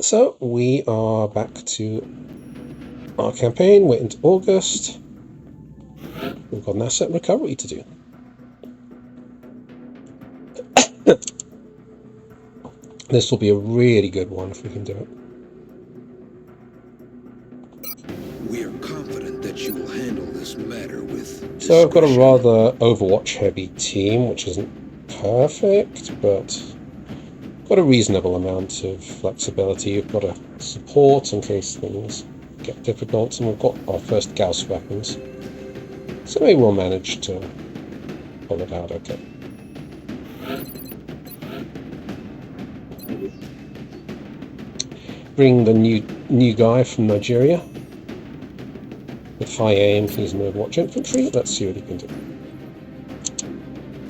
So we are back to our campaign. We're into August. We've got an asset recovery to do. This will be a really good one if we can do it. We are confident that you will handle this matter with discretion. So I've got a rather Overwatch-heavy team, which isn't perfect, but got a reasonable amount of flexibility. We've got a support in case things get difficult, and we've got our first Gauss weapons. So maybe we'll manage to pull it out okay. Bring the new guy from Nigeria. With high aim, he's an Overwatch infantry. Let's see what he can do.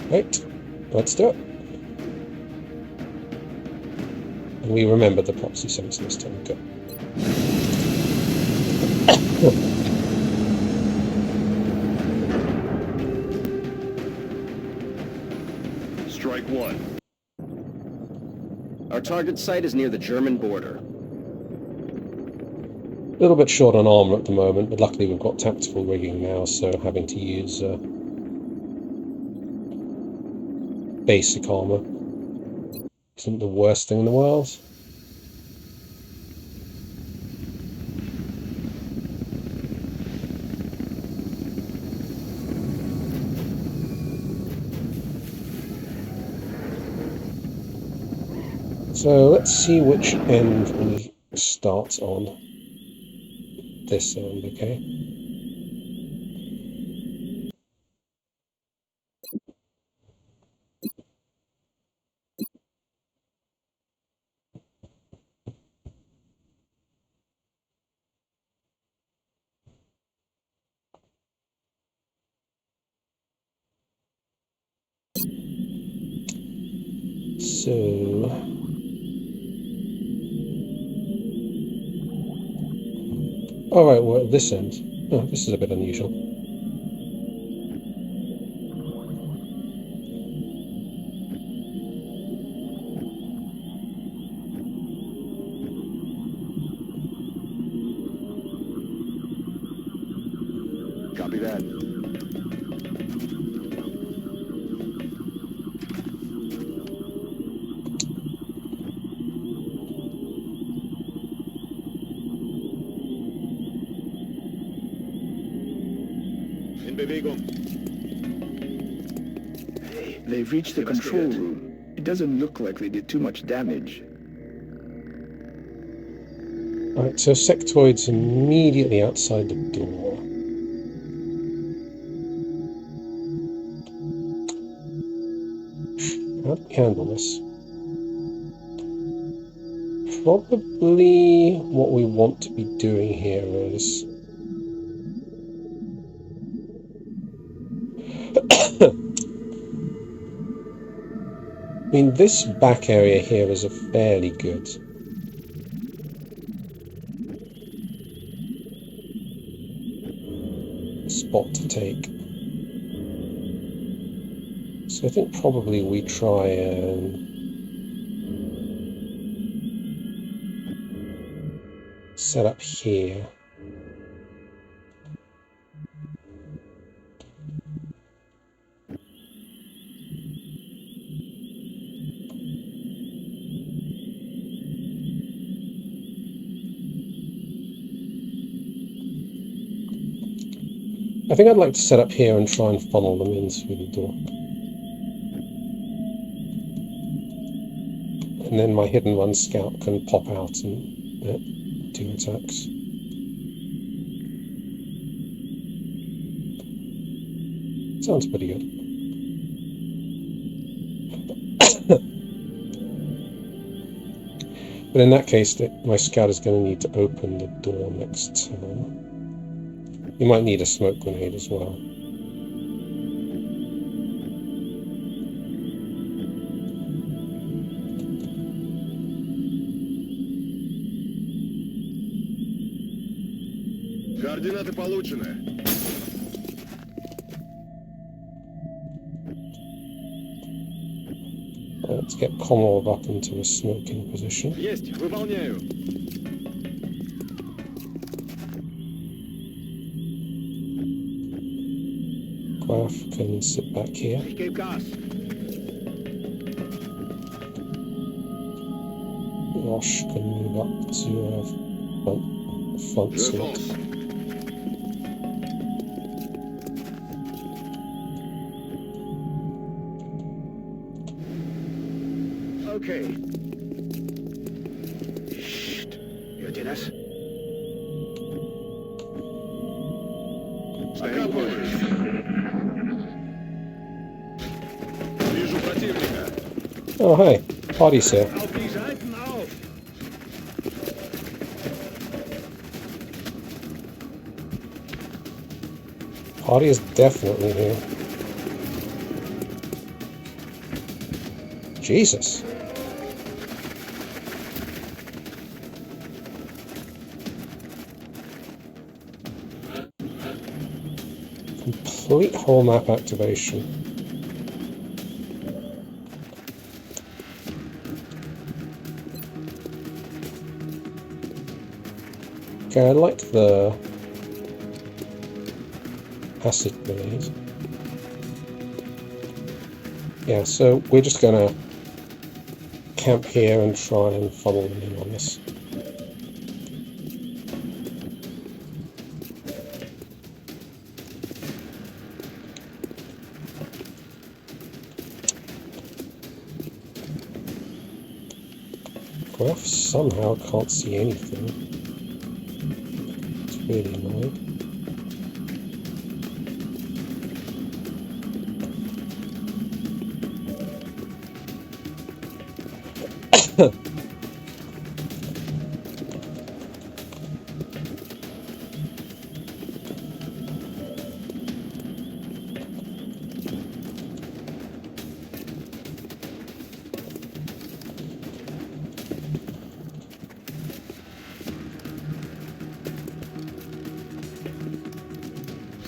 Right, let's do it. And we remember the proxy sensor this time. Go. Strike one. Our target site is near the German border. A little bit short on armor at the moment, but luckily we've got tactical rigging now, so having to use basic armor isn't the worst thing in the world. So let's see which end we start on. This end, okay? So alright, well, this end. Oh, this is a bit unusual. Copy that. In Bewegung. They've reached the control room. It doesn't look like they did too much damage. Alright, so sectoid's immediately outside the door. How do we handle this? Probably what we want to be doing here is I mean, this back area here is a fairly good spot to take. So I think probably we try and set up here. I think I'd like to set up here and try and funnel them in through the door. And then my hidden run scout can pop out and do attacks. Sounds pretty good. But in that case, my scout is going to need to open the door next time. You might need a smoke grenade as well. Координаты получены. Let's get Konrad up into a smoking position. Есть, выполняю. Graf can sit back here. Ich gebe Gas. Rosh can move up to front Je slot. fonce. Okay. Chut. Идете нас? Закапываюсь. Вижу противника. Oh, hey, party's here. Auf die Seiten auf. Party is definitely here. Jesus. Complete whole map activation. Okay, I like the acid grenade. Yeah, so we're just gonna camp here and try and follow them in on this. Graf somehow can't see anything. It's really annoying.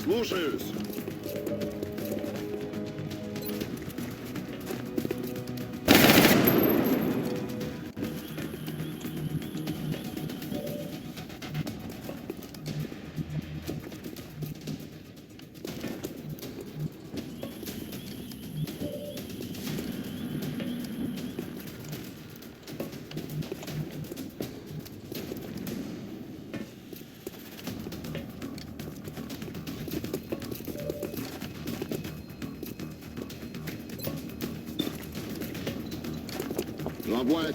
Слушаюсь. L'envoi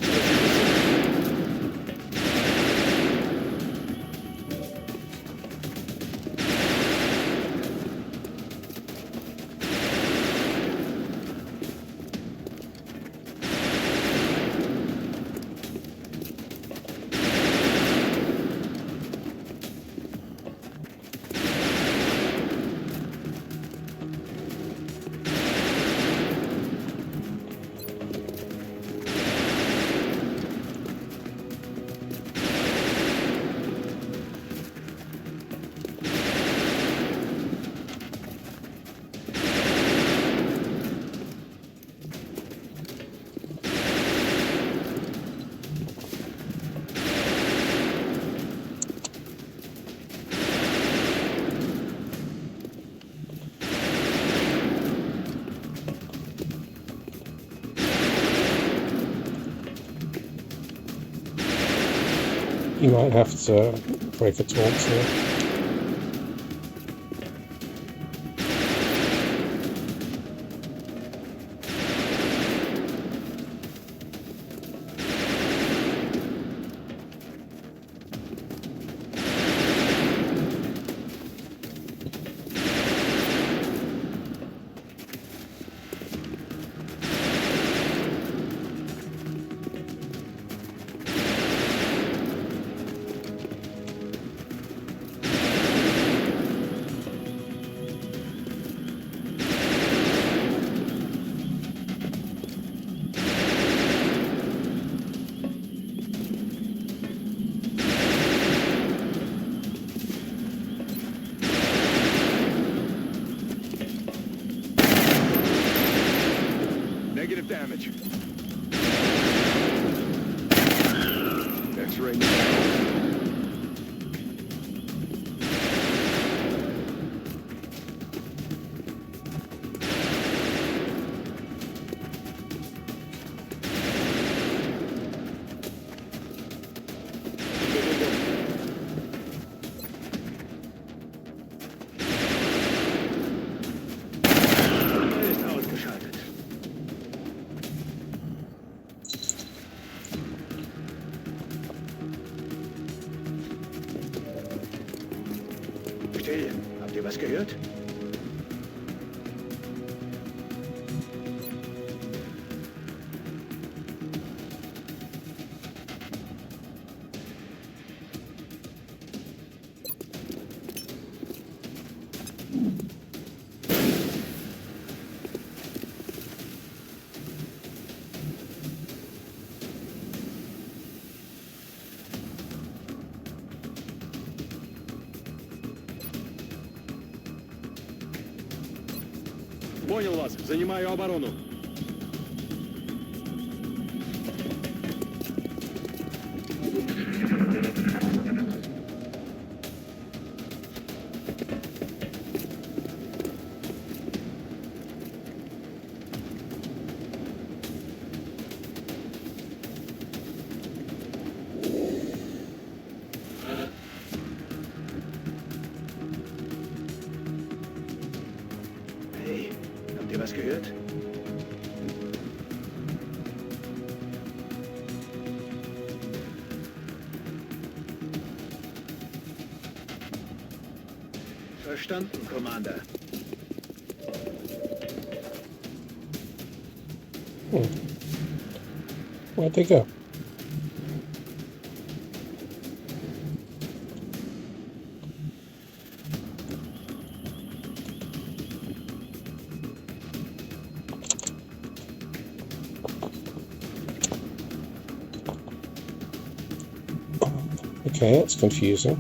You might have to break a torch here. Negative damage. ihr was gehört? Понял вас. Занимаю оборону. Hey, habt ihr was gehört? Verstanden, Commander. Where'd they go? Okay, that's confusing.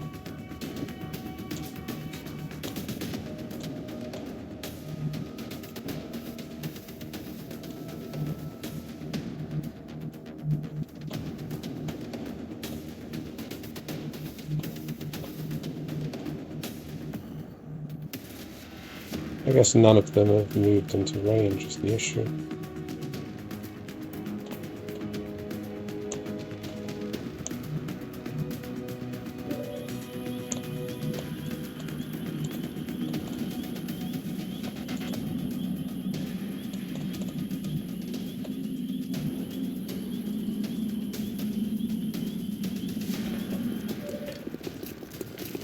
I guess none of them have moved into range is the issue.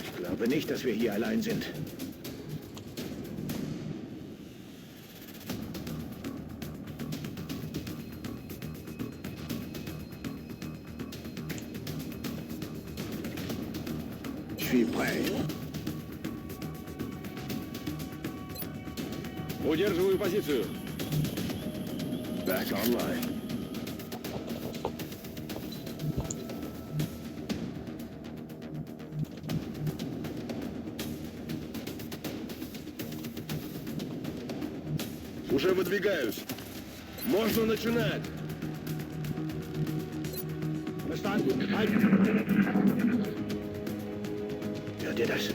Ich glaube nicht, dass wir hier allein sind. Удерживаю позицию. Back online. Уже выдвигаюсь. Можно начинать. Verstanden. Hört ihr das?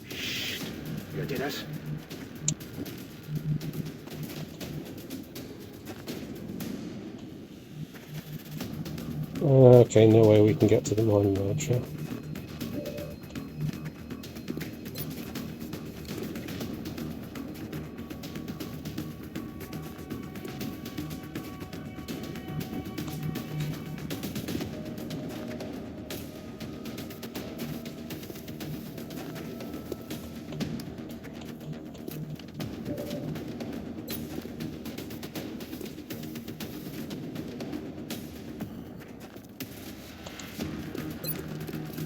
Psst. Hört ihr das? Okay, no way we can get to the mine merger.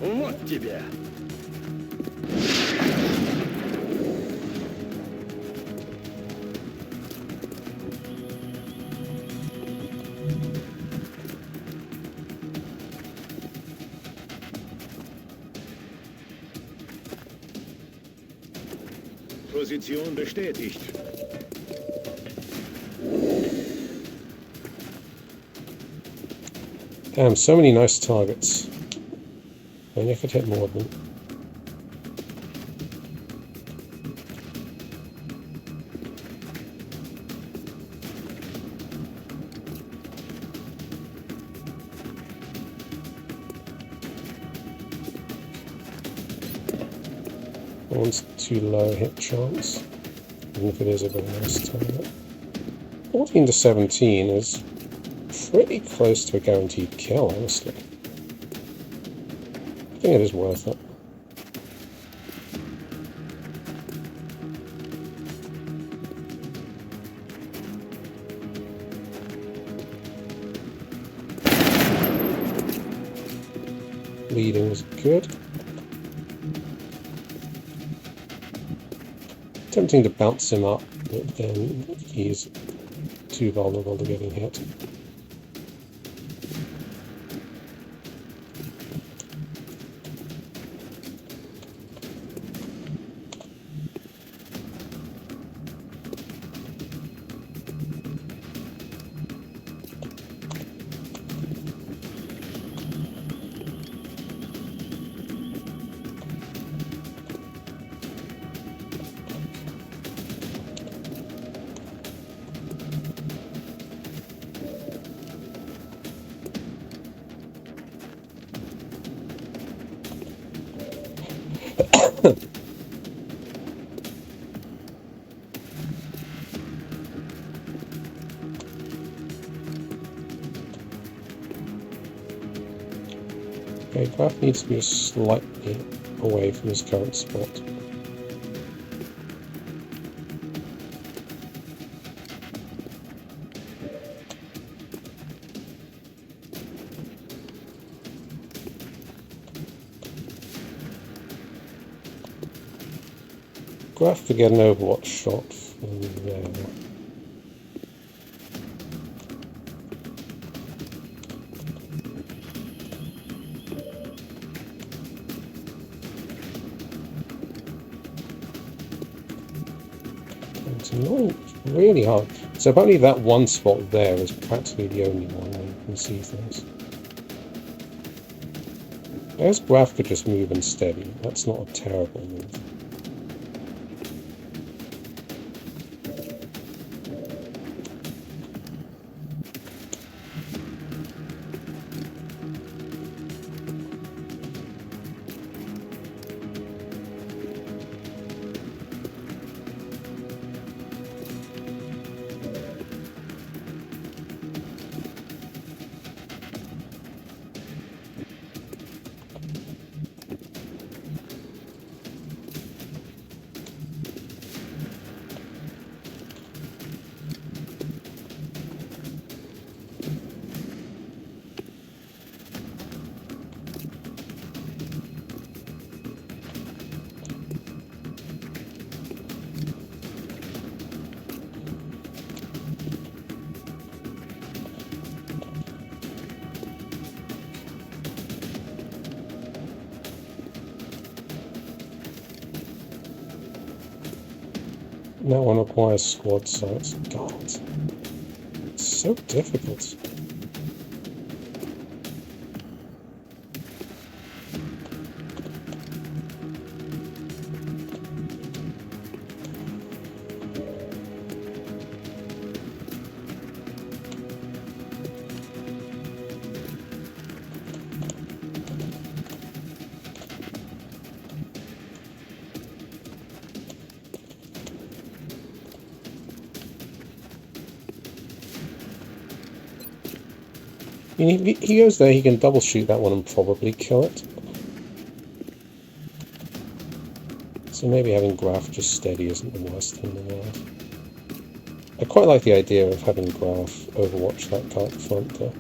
Вот тебе. Position bestätigt. Damn, so many nice targets. Only I could hit more of them. one's too low a hit chance, even if it is a very nice target. 14 to 17 is pretty close to a guaranteed kill, honestly. I think it is worth it. Leading was good. Tempting to bounce him up, but then he's too vulnerable to getting hit. Okay, Graf needs to be slightly away from his current spot. Graf to get an Overwatch shot from there. It's not really hard. So apparently that one spot there is practically the only one where you can see things. I guess Graf could just move and steady. That's not a terrible move. That one requires squad sites. God, it's so difficult. I mean, he goes there, he can double shoot that one and probably kill it. So maybe having Graf just steady isn't the worst thing in the world. I quite like the idea of having Graf overwatch that guy at the front though.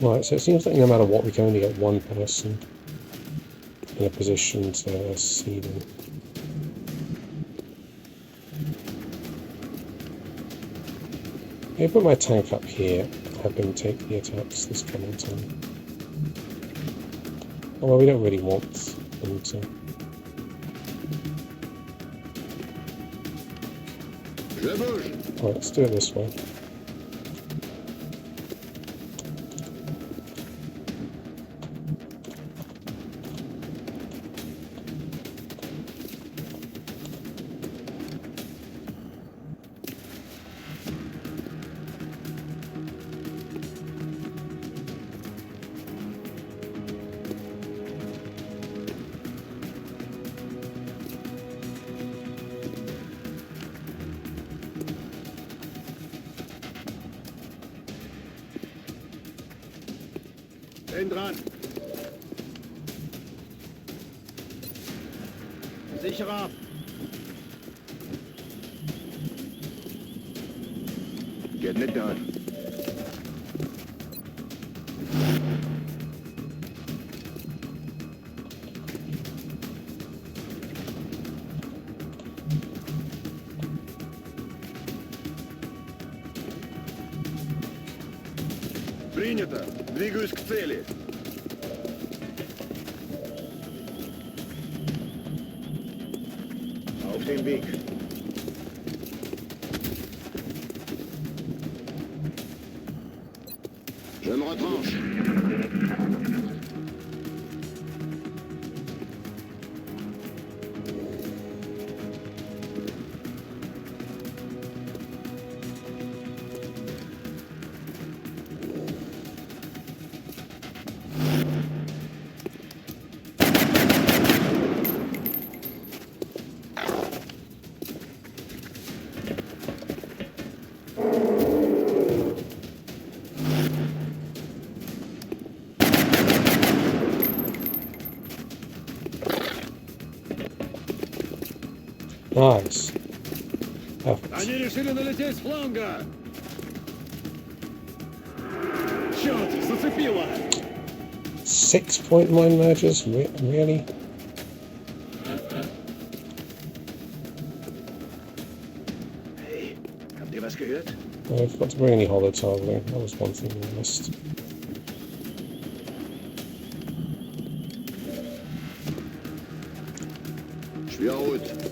Right, so it seems like no matter what, we can only get one person in a position to see them. Maybe put my tank up here. Have him take the attacks this coming time. Although we don't really want them to. Alright, let's do it this way. Bin dran. Sicherer. Getting it done. Принято. Двигаюсь к цели. Auf dem Weg. Je me retranche. Nice. Perfect. Они решили налететь с фланга. Черт, зацепило. 6-point mine mergers? Really? Hey, habt ihr was gehört? I forgot to bring any hollow targeting. That was one thing we missed. Schwerhut.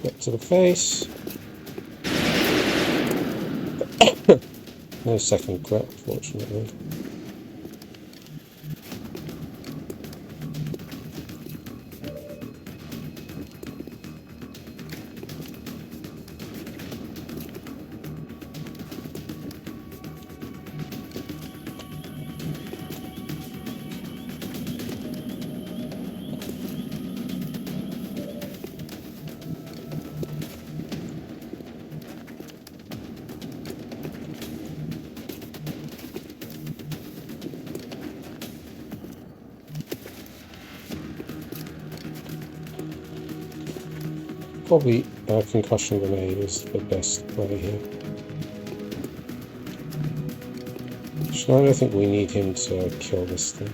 Quick to the face. No second crit, fortunately. Probably a concussion grenade is the best play here. Actually, I don't think we need him to kill this thing.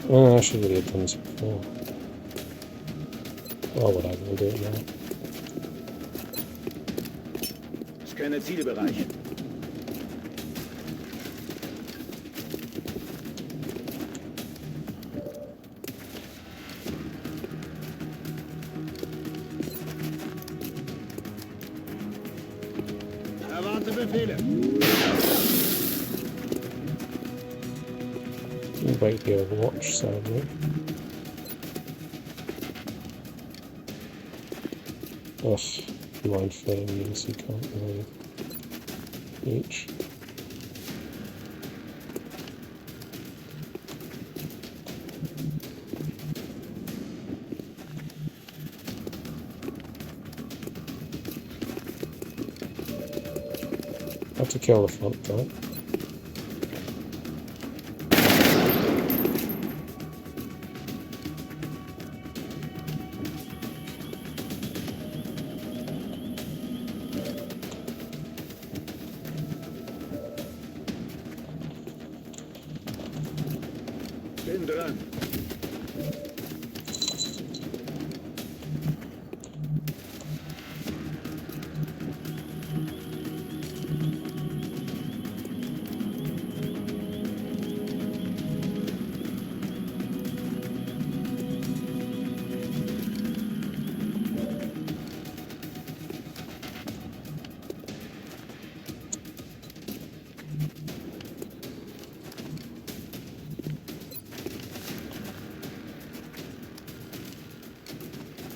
Oh, I should really have done this before. Oh, whatever, we'll do it now. Scanner Zielbereich. Erwarte Befehle. Break the Overwatch, sadly. Ugh, mind flare means you can't really reach. Have to kill the front guy. Bin dran.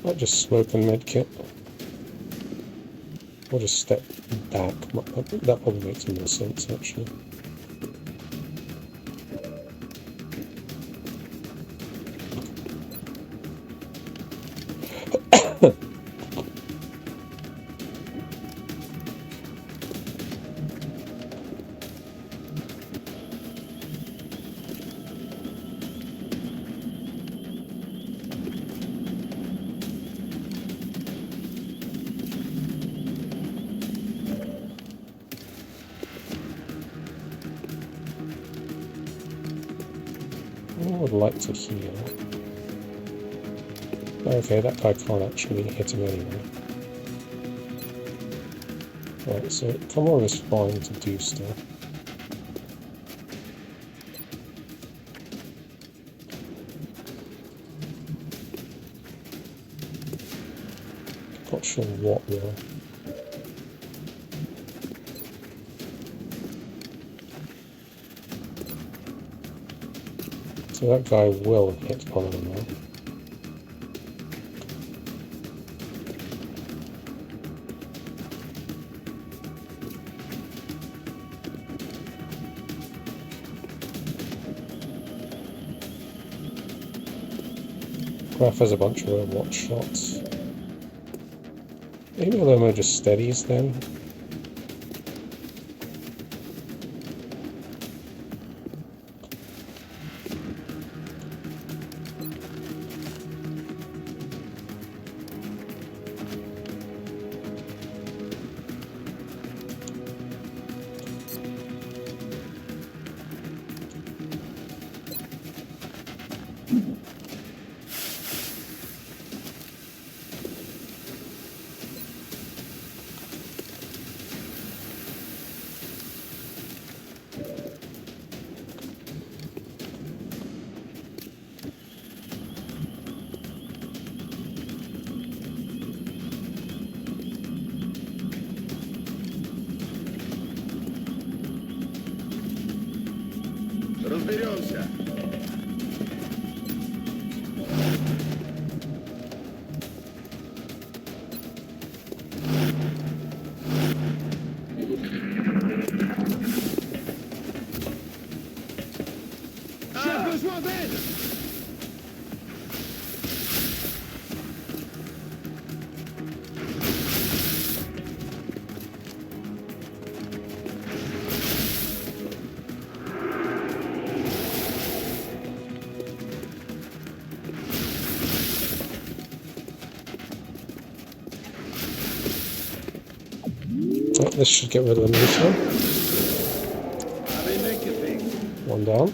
Might just smoke and medkit. Or just step back. That probably makes more sense, actually. I would like to heal. Okay, that guy can't actually hit him anyway. Right, so Commodore is fine to do stuff. Not sure what though. So that guy will hit Commodore now. Graph has a bunch of Overwatch shots. Maybe Aloma just steadies then. Разберемся. J'ai besoin d'aide. Oh, this should get rid of the meter. One down.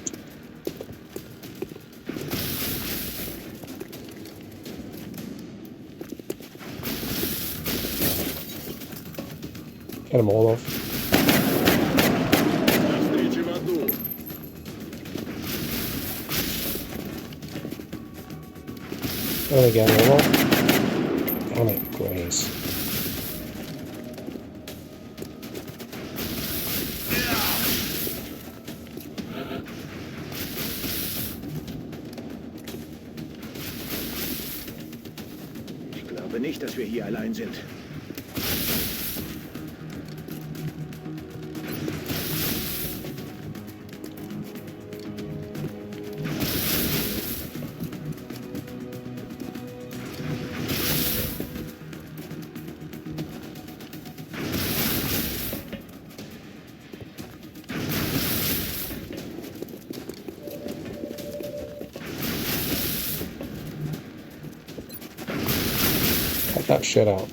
Get them all off. And again, all off. Damn it, Grace. glaube nicht, dass wir hier allein sind. Cut that shit out.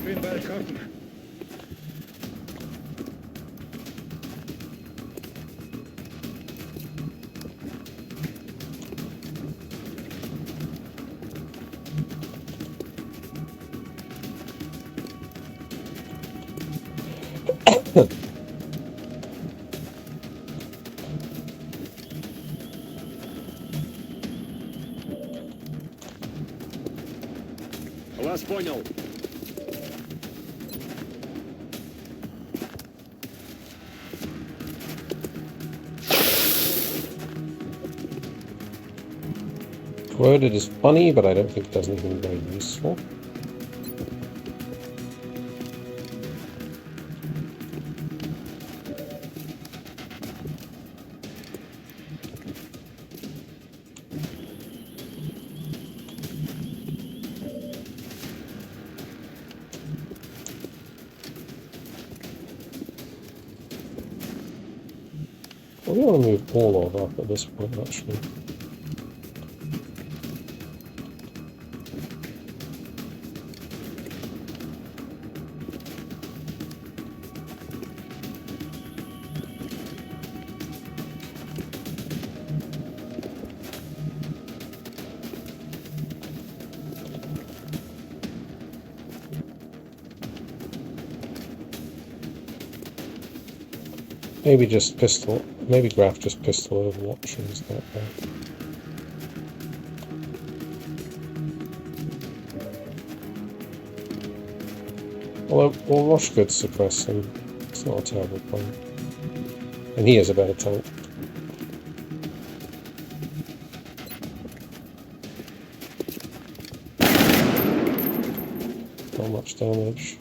Bin bald trocken. Вас понял. Quoted is funny, but I don't think it does anything very useful. I'm going to move all of up at this point, actually. Maybe just pistol, maybe Graf just pistol Overwatch is that bad. Although, well, Rosh could suppress him. It's not a terrible plan. And he is a better tank. Not much damage.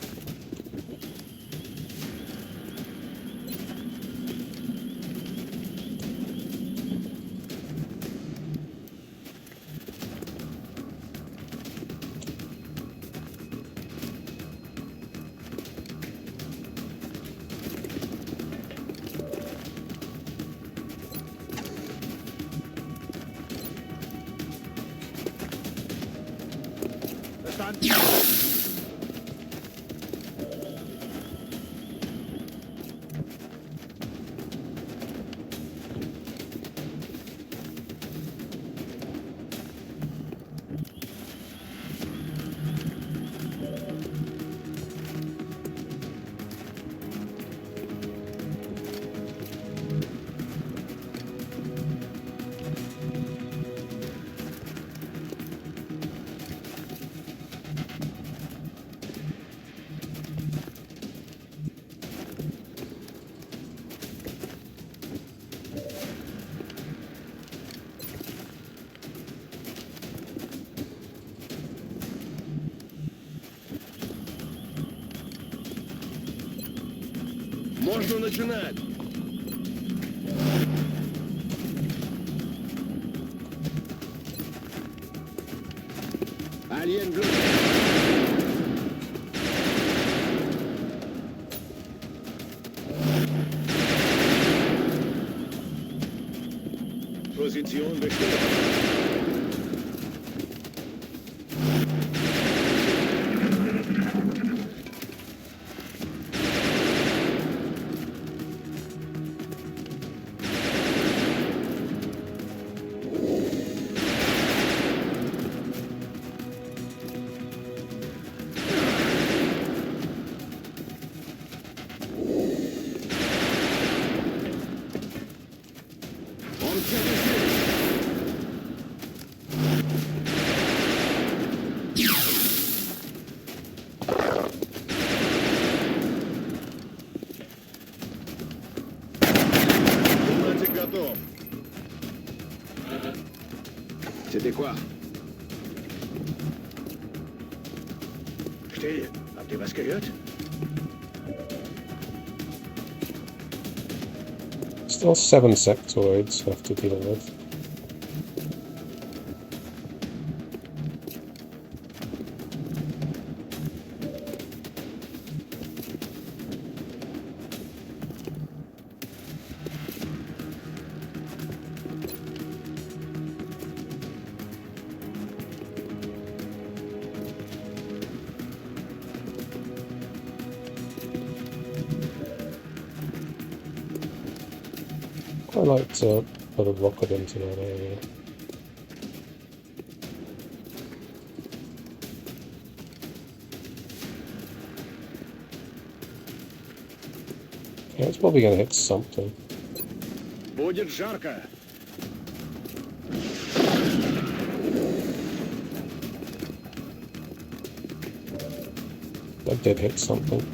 Можно начинать. Alien Blue. Position bestimmt. Готов. C'était quoi? still. Habt ihr was gehört? Still 7 sectoids left to deal with. I like to put a rocket into that area. Yeah, it's probably going to hit something. Будет жарко. That did hit something.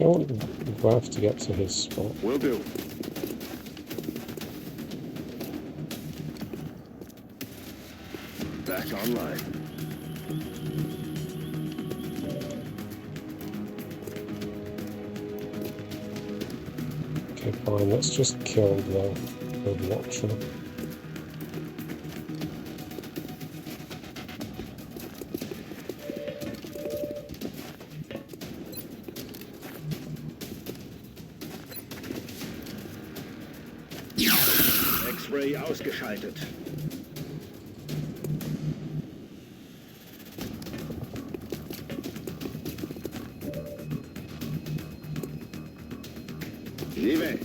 I want Graf to get to his spot. Will do. Back online. Okay, fine, let's just kill the Watcher. X-Ray ausgeschaltet. Живе.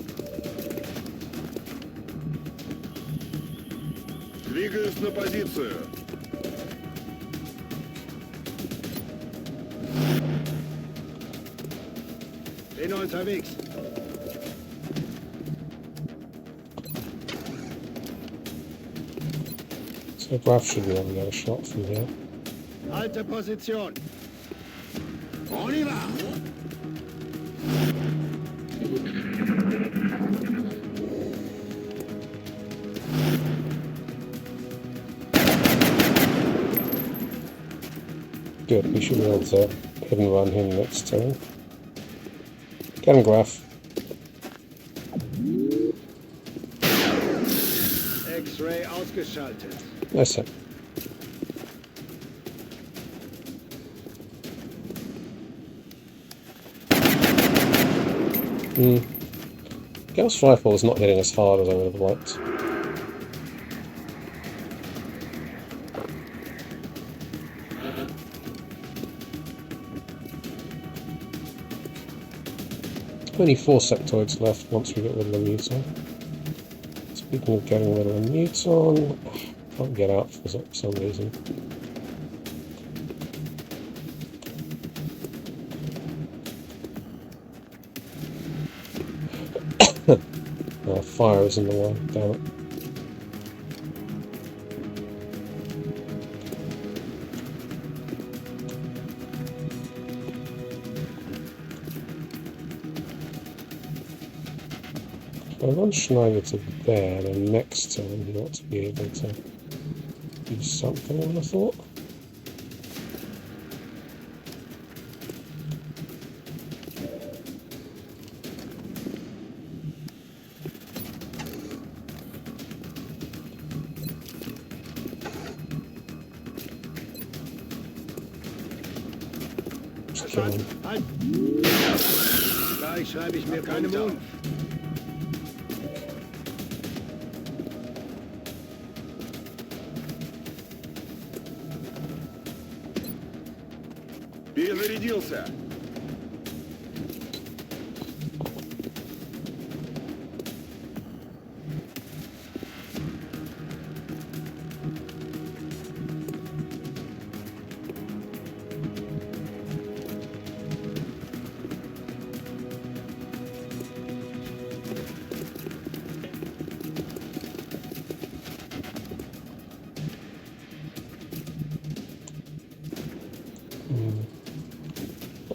Двигаюсь на позицию. Bin unterwegs. So Graf should be able to get a shot from here. Alte Position. On y va! Good, we should be able to hit and run him next turn. Get him, Graf. X-Ray ausgeschaltet. Listen. Gauss rifle is not hitting as hard as I would have liked. Only 4 sectoids left once we get rid of the muton. Speaking of getting rid of the muton, can't get out for some reason. Oh, fire is in the way, damn it. If I run Schneider to there, then next turn he ought to be able to do something, I would have thought. Verstanden. Halt! Gleich schreibe ich mir keine Mund. Перезарядился.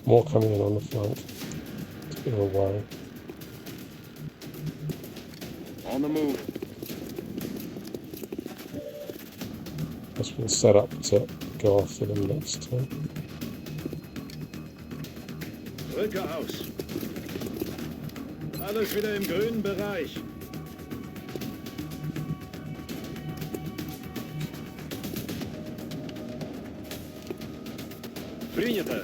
More coming in on the flank. It's a bit of a worry. On the move. Guess we'll set up to go after them next time. Rücke aus. Alles wieder im grünen Bereich. Принято.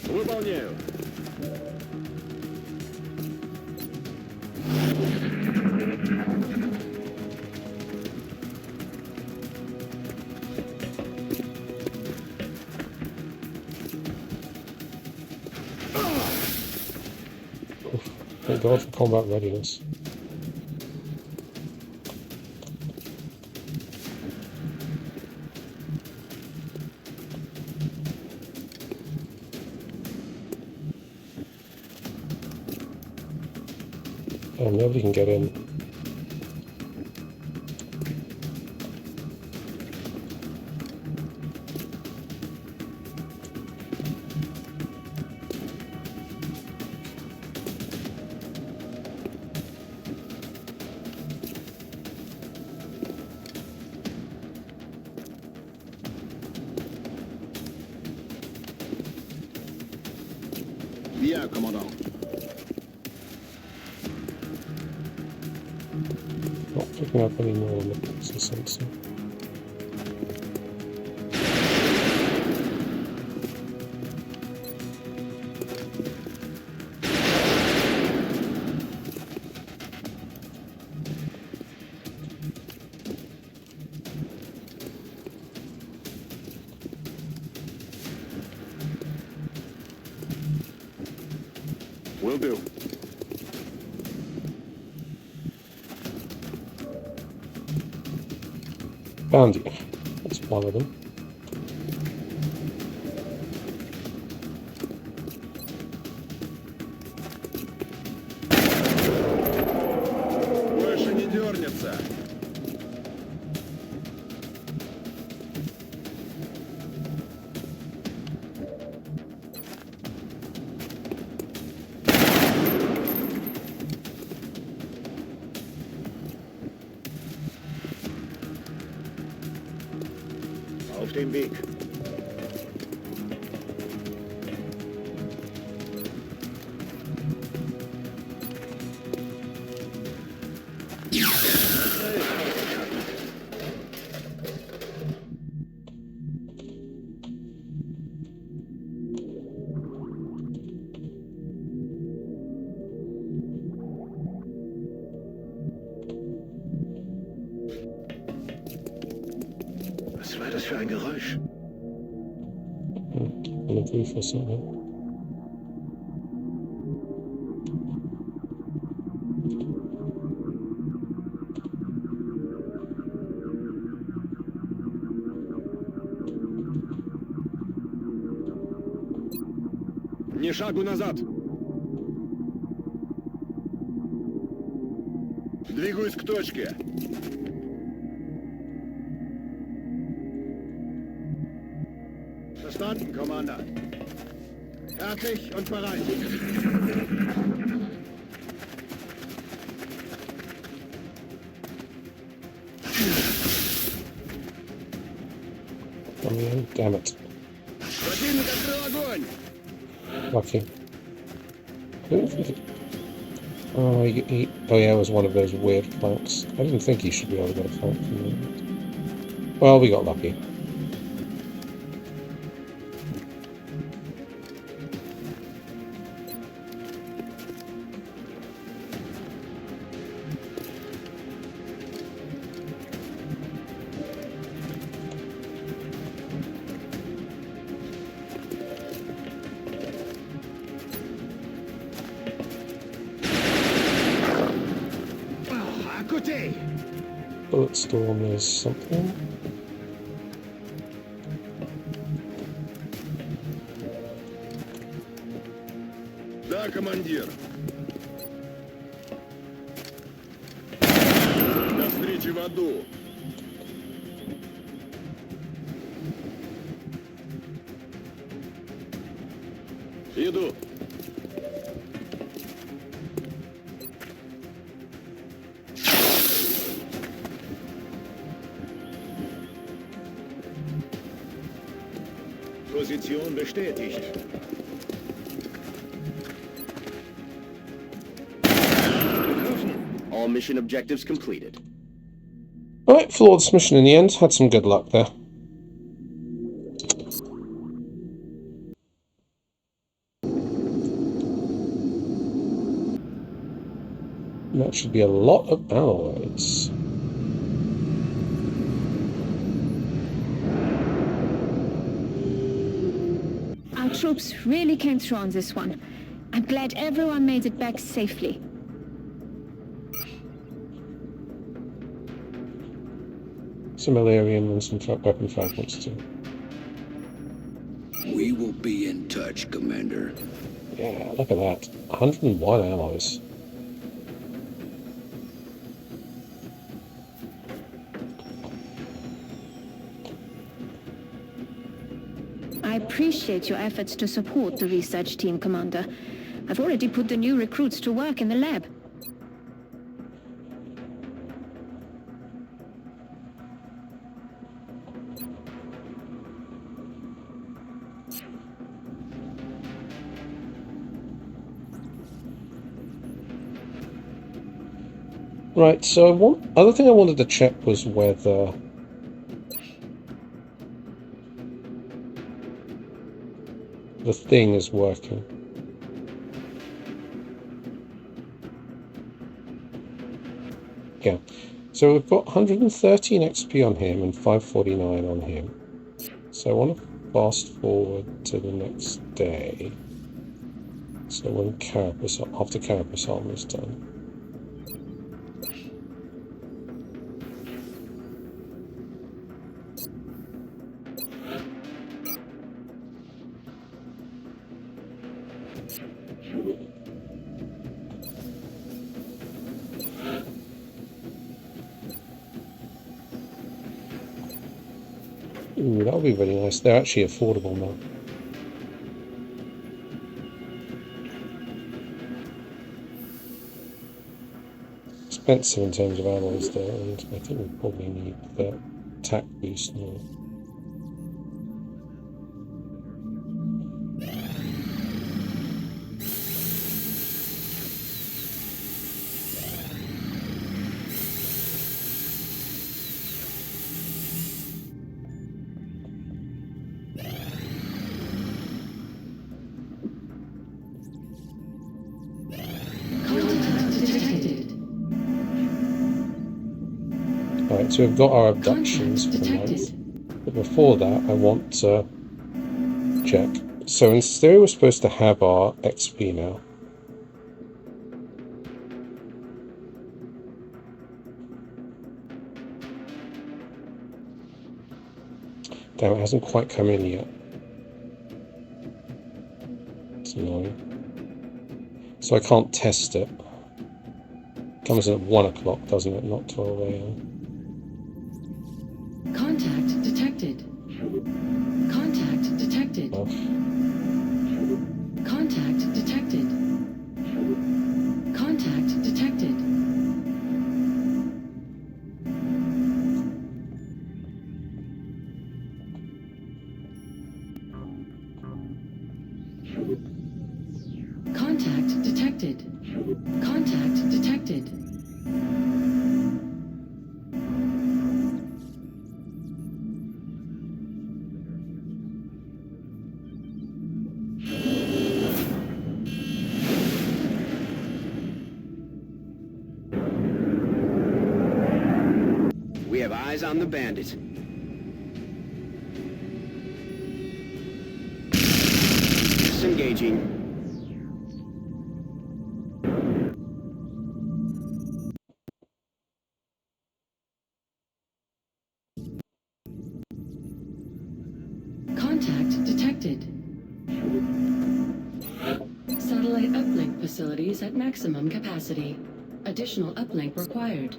Выполняю. Thank God for combat readiness. And nobody can get in. Bien, commandant. Not picking up any more on the pixel sensor. Will do. Found you. That's one of them. Больше не дернется. Auf dem Weg. Was war das für ein Geräusch? On the roof or something. Ни шагу назад. Двигаюсь к точке. Verstanden, Commander. Fertig und bereit. Oh, damn it. Противник открыл огонь! Lucky. Oh, oh yeah, it was one of those weird flanks. I didn't think he should be able to get a flank from there. Well, we got lucky. À côté! Bulletstorm is something. Да, командир. До встречи в аду. Иду. Position bestätigt. All mission objectives completed. Right, flawless mission in the end. Had some good luck there. And that should be a lot of alloys. Our troops really came through on this one. I'm glad everyone made it back safely. Some Illyrian and some weapon fragments too. We will be in touch, Commander. Yeah, look at that. 101 alloys. I appreciate your efforts to support the research team, Commander. I've already put the new recruits to work in the lab. Right, so other thing I wanted to check was whether the thing is working. Yeah, so we've got 113 XP on him and 549 on him. So I want to fast forward to the next day. So when after Carapasalm is done. Ooh, that'll be really nice. They're actually affordable now. Expensive in terms of alloys there, and I think we probably need the attack boost now. Right, so we've got our abductions for the month, but before that I want to check. So in theory we're supposed to have our XP now. Damn, it hasn't quite come in yet. It's annoying. So I can't test it. Comes in at 1 o'clock, doesn't it? Not 12 AM. Contact detected. Contact detected. Oh. Contact detected. Contact detected. Contact detected. Contact detected. We have eyes on the bandit. Disengaging. Contact detected. Satellite uplink facilities at maximum capacity. Additional uplink required.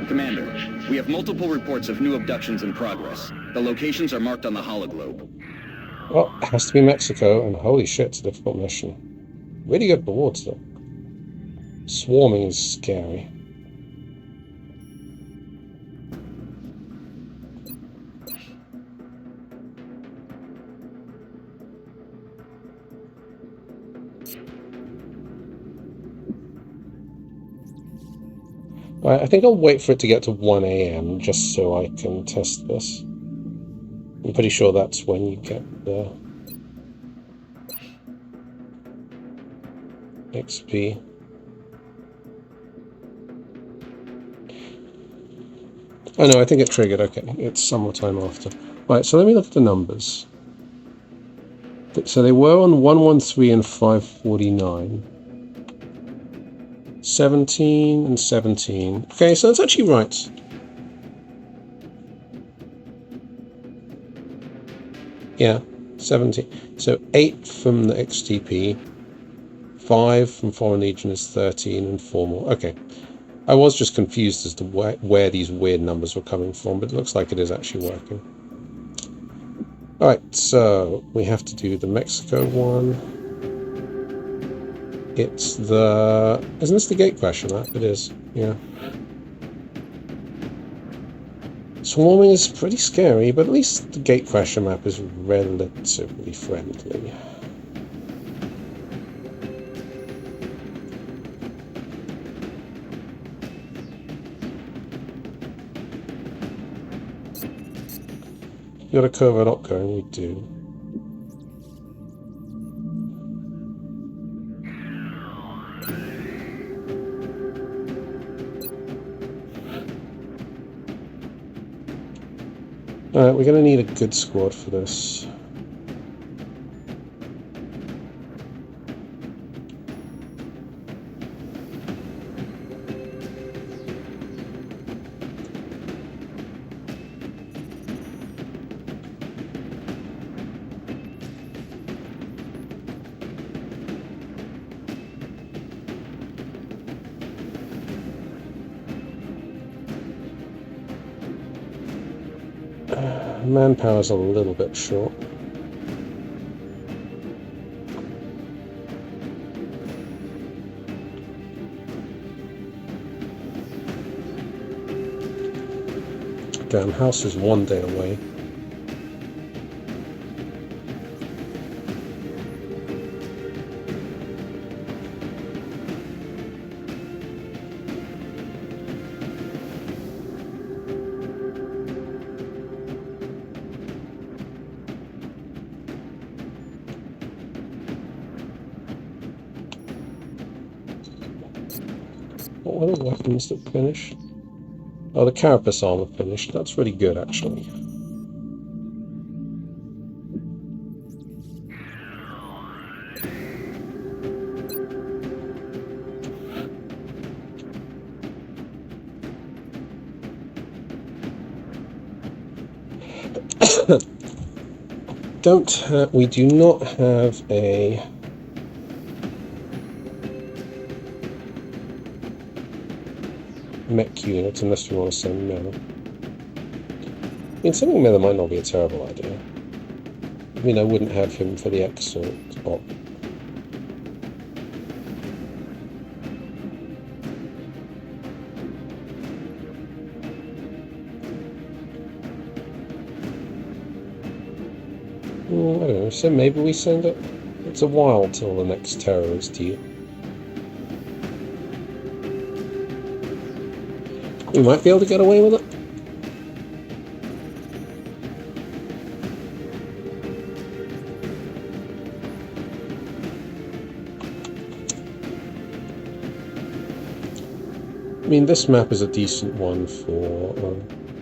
Commander, we have multiple reports of new abductions in progress. The locations are marked on the hologlobe. Well, it has to be Mexico, and holy shit, it's a difficult mission. Really good rewards, though. Swarming is scary. I think I'll wait for it to get to 1 AM just so I can test this. I'm pretty sure that's when you get the XP. Oh no, I think it triggered. Okay, it's summertime after. Right, so let me look at the numbers. So they were on 113 and 549. 17 and 17. Okay, so that's actually right. Yeah, 17. So 8 from the XTP, 5 from Foreign Legion is 13, and 4 more. Okay. I was just confused as to where these weird numbers were coming from, but it looks like it is actually working. Alright, so we have to do the Mexico one. It's the... Isn't this the gatecrasher map? It is, yeah. Swarming is pretty scary, but at least the gatecrasher map is relatively friendly. Got a covert op going, we do. Alright, we're going to need a good squad for this. Manpower's a little bit short. Damn, house is 1 day away. What were the weapons that finished? Oh, the carapace armor finished. That's really good, actually. We do not have a... mech unit unless we want to send Miller. I mean, sending Miller might not be a terrible idea. I mean, I wouldn't have him for the X-Sort spot. I don't know, so maybe we send it? It's a while till the next terror is due. We might be able to get away with it. I mean, this map is a decent one for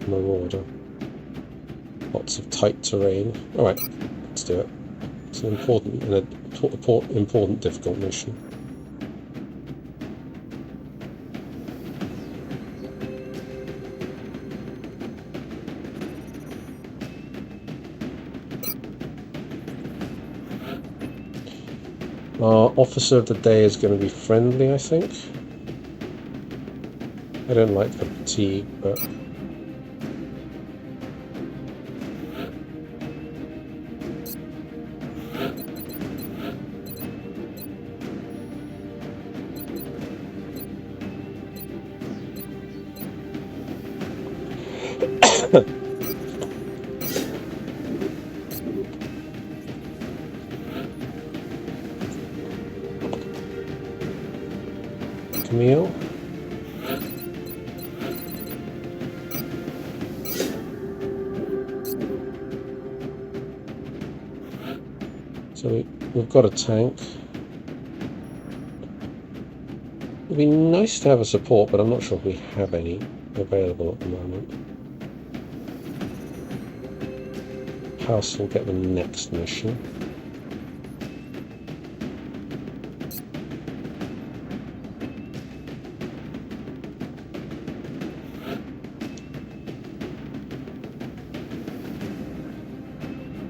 Marauder. Lots of tight terrain. Alright, let's do it. It's an important difficult mission. Our officer of the day is going to be friendly, I think. I don't like the fatigue, but... Camille? So we've got a tank. It'd be nice to have a support, but I'm not sure if we have any available at the moment. House will get the next mission.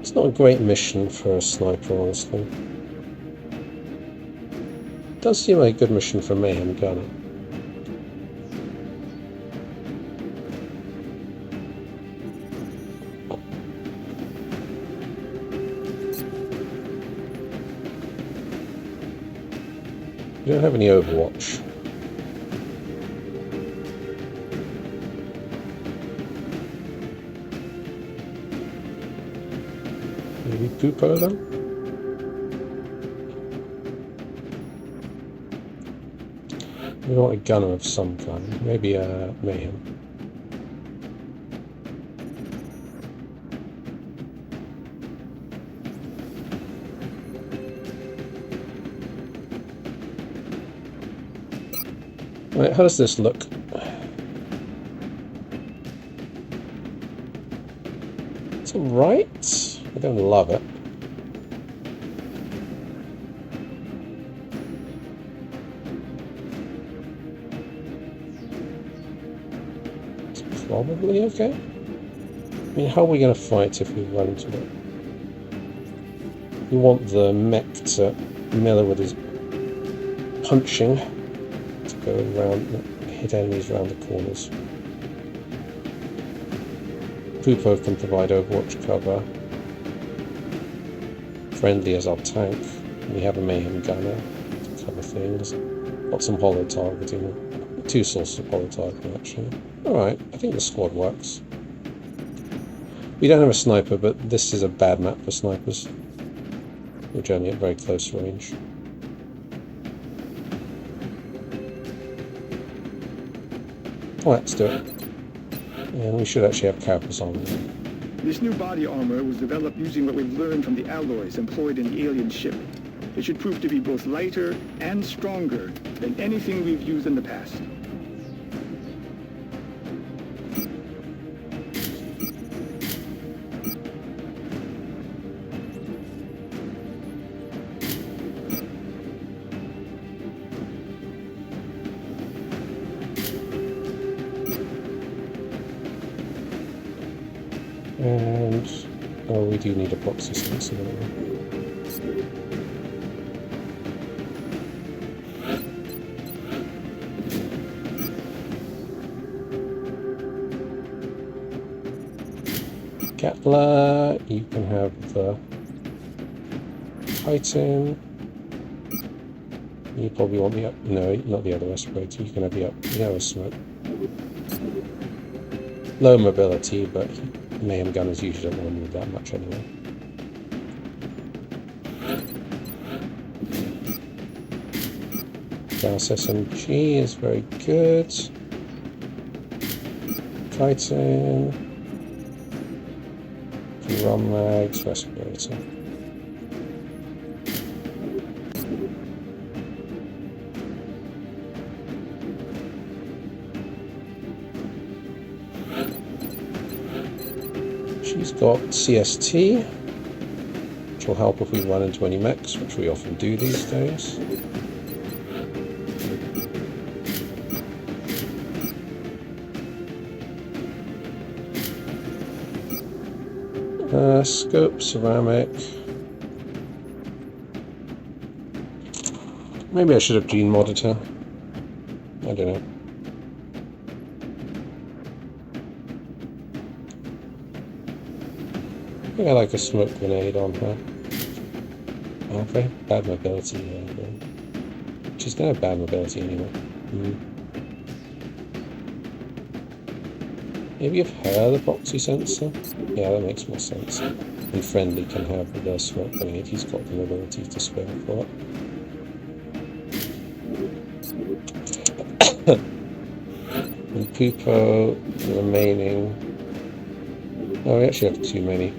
It's not a great mission for a sniper, honestly. It does seem like a good mission for a mayhem gunner. We don't have any Overwatch. Maybe Pupo then? We want a gunner of some kind. Maybe a mayhem. Right, how does this look? It's alright. I don't love it. It's probably okay. I mean, how are we going to fight if we run into it? We want the mech to Miller with his punching to go around, hit enemies around the corners. Pupo can provide Overwatch cover. Friendly as our tank. We have a mayhem gunner to cover things. Got some holo targeting. Two sources of holo targeting actually. Alright, I think the squad works. We don't have a sniper, but this is a bad map for snipers. We're only at very close range. Alright, let's do it. And we should actually have carapace on there. This new body armor was developed using what we've learned from the alloys employed in the alien ship. It should prove to be both lighter and stronger than anything we've used in the past. And oh, we do need a proxy sensor. Gatler, you can have the Titan. You probably want the no, not the other respirator. You can have the other smoke. Low mobility, but mayhem gunners usually don't want to move that much anyway. Gas SMG is very good. Titan. Run mags, respirator. She's got CST, which will help if we run into any mechs, which we often do these days. Scope, ceramic. Maybe I should have gene modded her. I don't know. I think I like a smoke grenade on her. Okay, bad mobility. She's gonna have bad mobility anyway. Maybe give her the proxy sensor? Yeah, that makes more sense. And Friendly can have the smoke grenade. He's got the mobility to spare for it. And Pupo, the remaining... Oh, we actually have too many.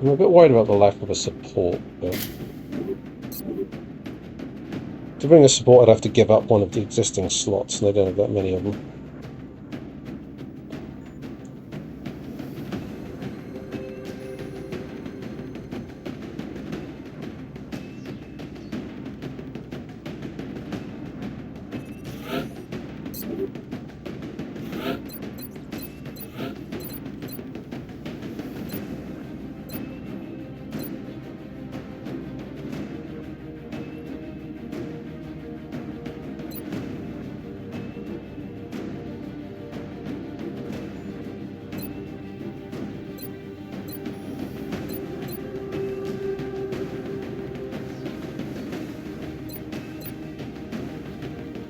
I'm a bit worried about the lack of a support, but to bring a support I'd have to give up one of the existing slots, and they don't have that many of them.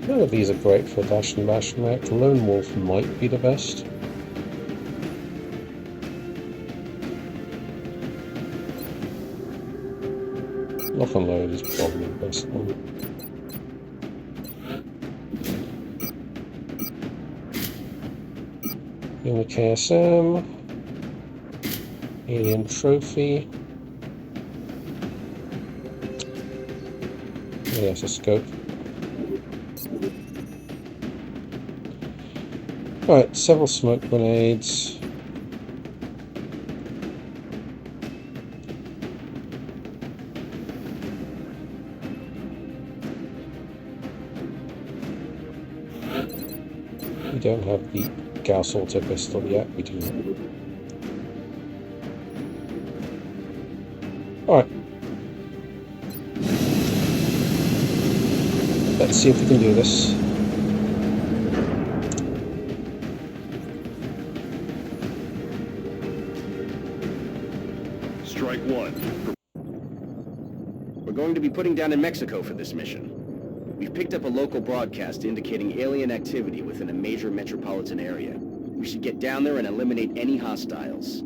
None of these are great for dash and bash mech. Lone Wolf might be the best. Lock and load is probably the best one. In the KSM, Alien Trophy. Yes, a scope. Right, several smoke grenades. We don't have the Gauss auto pistol yet, we do not. Alright. Let's see if we can do this. Strike one. We're going to be putting down in Mexico for this mission. We've picked up a local broadcast indicating alien activity within a major metropolitan area. We should get down there and eliminate any hostiles.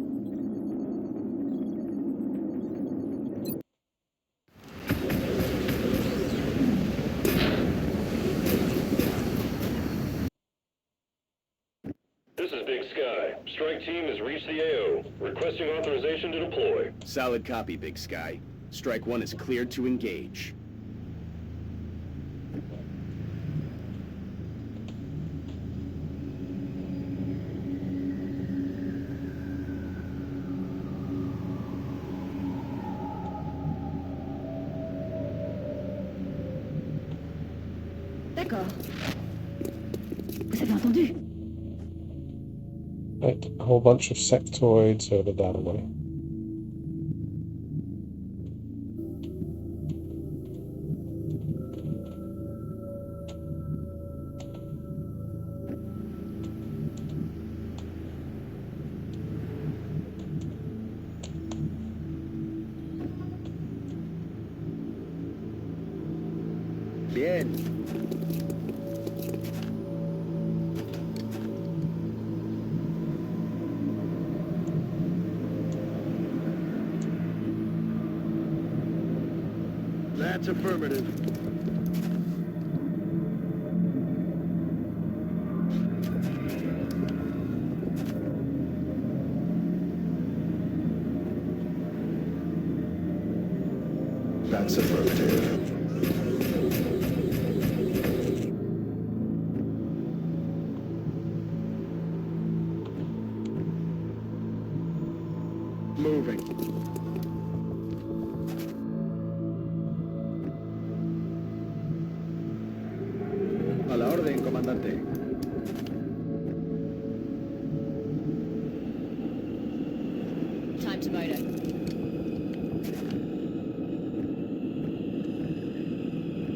This is Big Sky. Strike team has reached the AO. Requesting authorization to deploy. Solid copy, Big Sky. Strike one is cleared to engage. D'accord. Vous avez entendu? Right, a whole bunch of sectoids over that way. Bien. That's affirmative. That's affirmative. Moving. A la orden, comandante. Time to motor.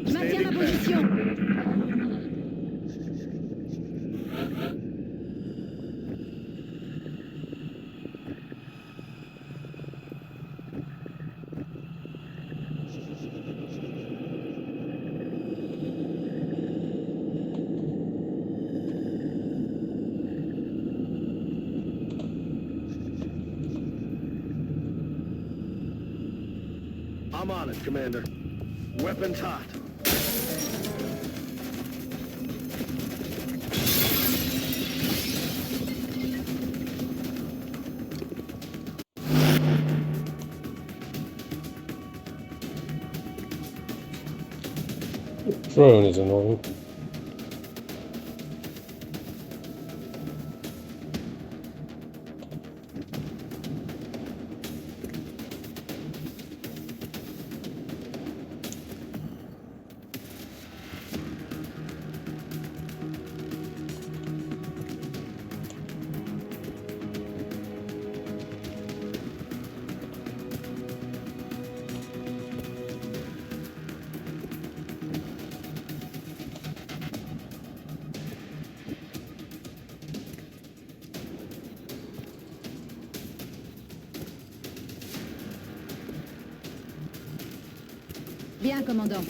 Je maintiens ma position. I'm on it, Commander. Weapons hot. Drone is annoying. Bien, commandant.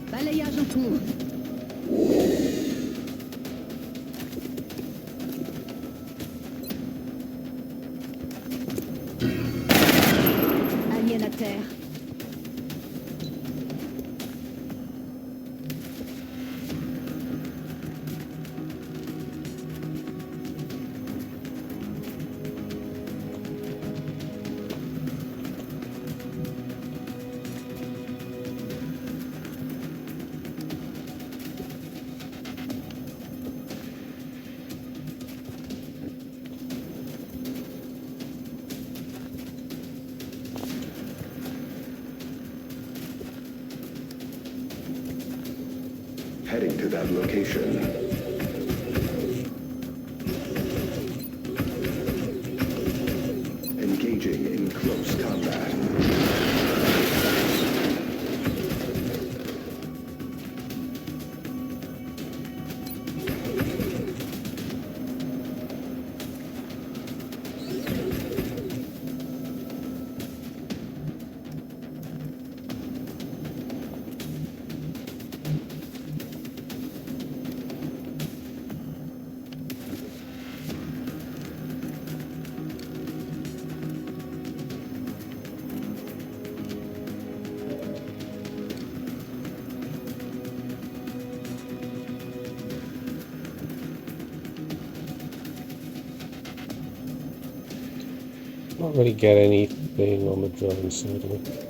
Balayage en cours. Alien à terre. Heading to that location. Engaging in close combat. Not really get anything on the drone side of it.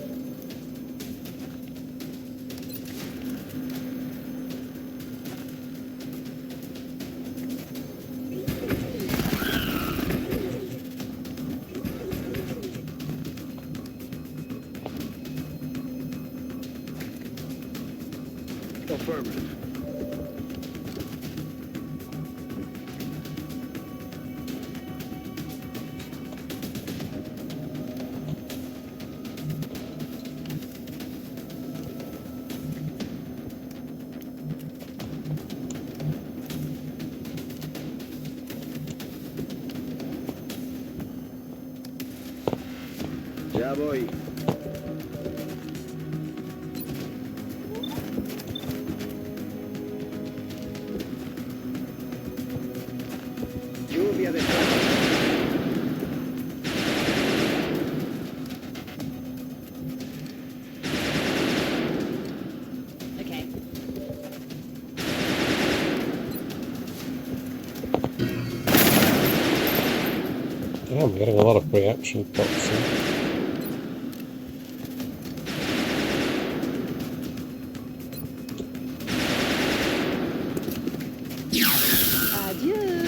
Affirmative. Ya voy. Lluvia de Okay. Damn, we're getting a lot of reaction bots in. Adieu.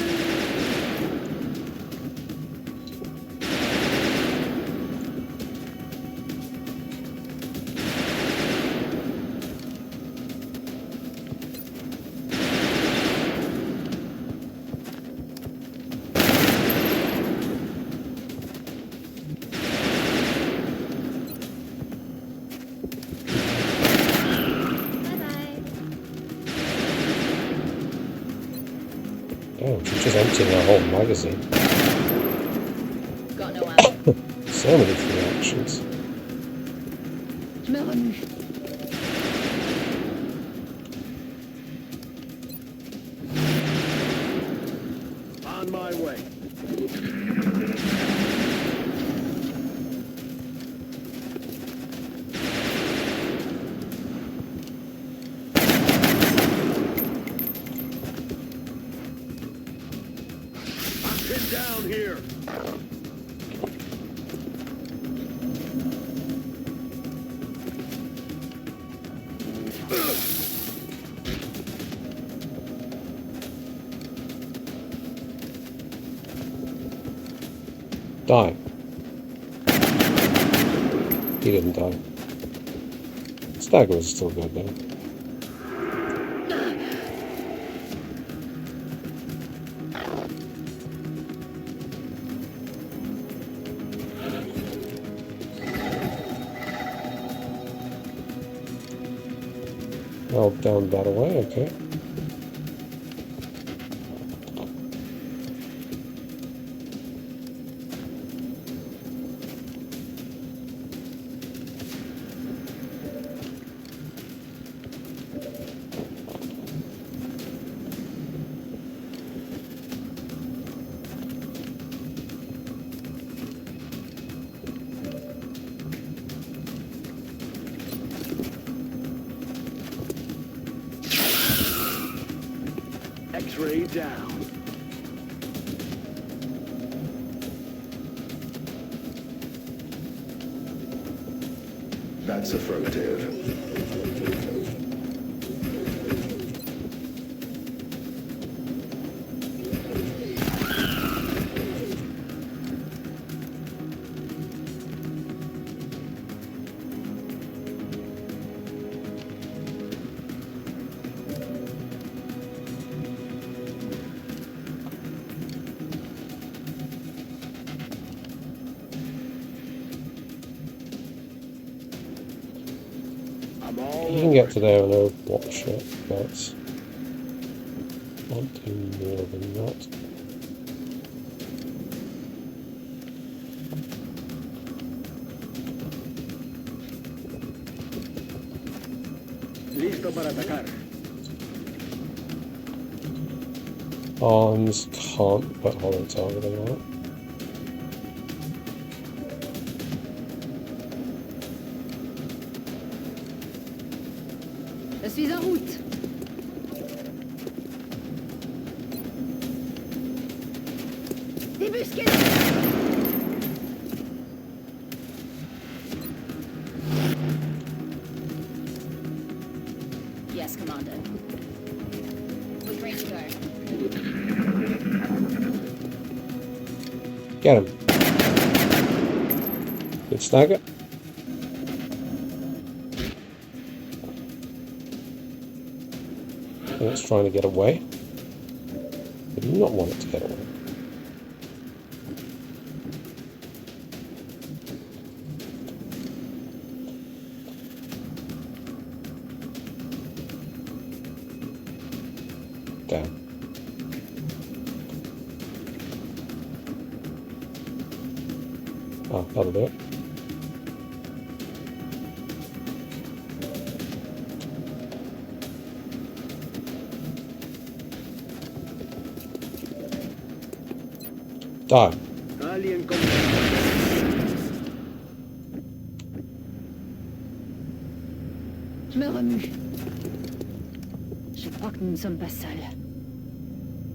Damn, she's just emptying her whole magazine. Got no ammo. So many reactions. Je me remue. On my way. I'm pinned down here. Die. He didn't die. Stagger was still good though. Oh, down that away, okay. X-ray down. That's affirmative. I'm all You can get to there and overwatch it, but want to do more than that. listo para atacar. Arms can't put hollow targeting on it. Je suis en route. Débusquez. Yes, Commander. We're ready to go. Get him. Good stagger. and it's trying to get away. I do not want it to get away. Damn. Oh, that'll do it. Die. Alien Je me remue. Je crois que nous ne sommes pas seuls.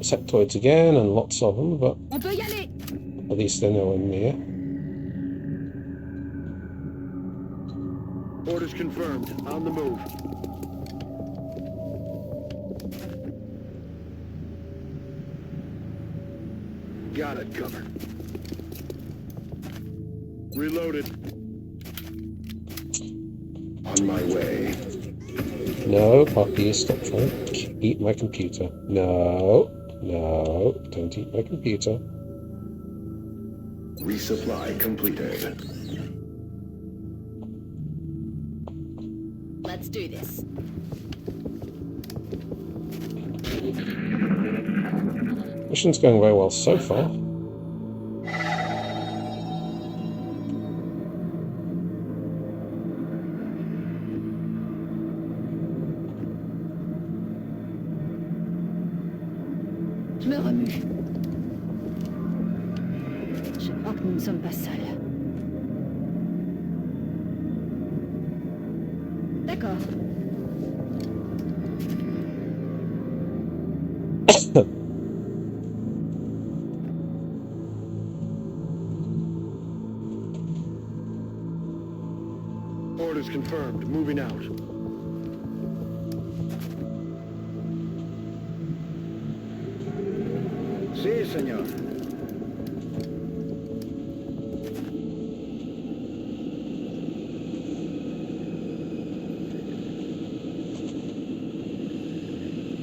Sectoids again, and lots of them, but On peut y aller! at least they're nowhere near. Orders confirmed. On the move. Got it covered. Reloaded. On my way. No, puppy, stop trying to eat my computer. No, no, don't eat my computer. Resupply completed. Let's do this. Mission's going very well so far. Je me remue. Je crois que nous ne sommes pas seuls. D'accord. Orders confirmed. Moving out. Sí, señor.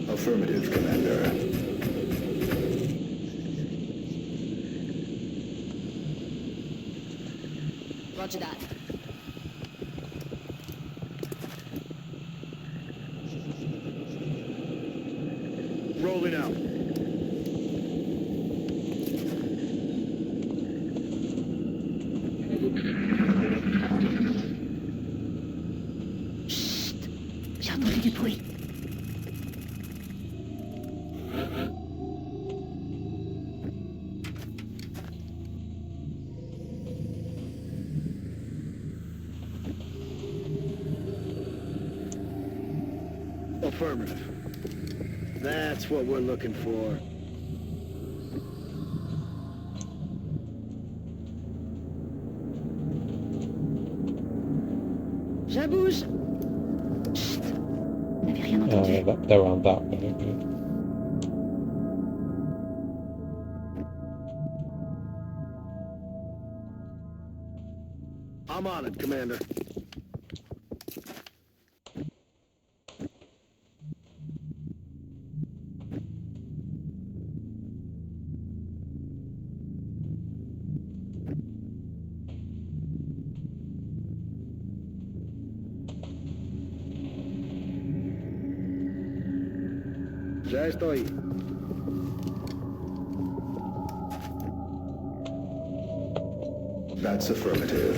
Affirmative, Commander. Roger that. Rolling out. Chut! J'ai entendu du bruit. Affirmative. That's what we're looking for. Je bouge. Chut! Vous n'avez rien entendu. They're around that way, okay. I'm on it, Commander. Ya estoy. That's affirmative.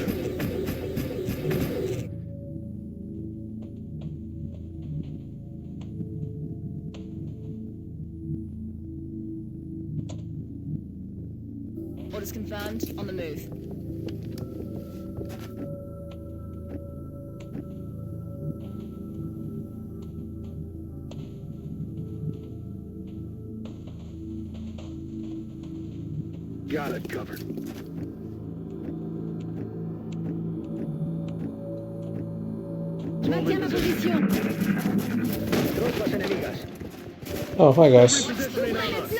Orders confirmed. On the move. Got it covered. Je maintiens ma position. Tropas enemigas. Oh, hi guys. Positioning on us.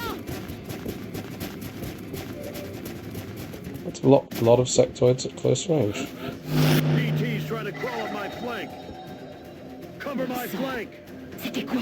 That's a lot of sectoids at close range. PT's trying to crawl up my flank. Cover my flank. C'était quoi?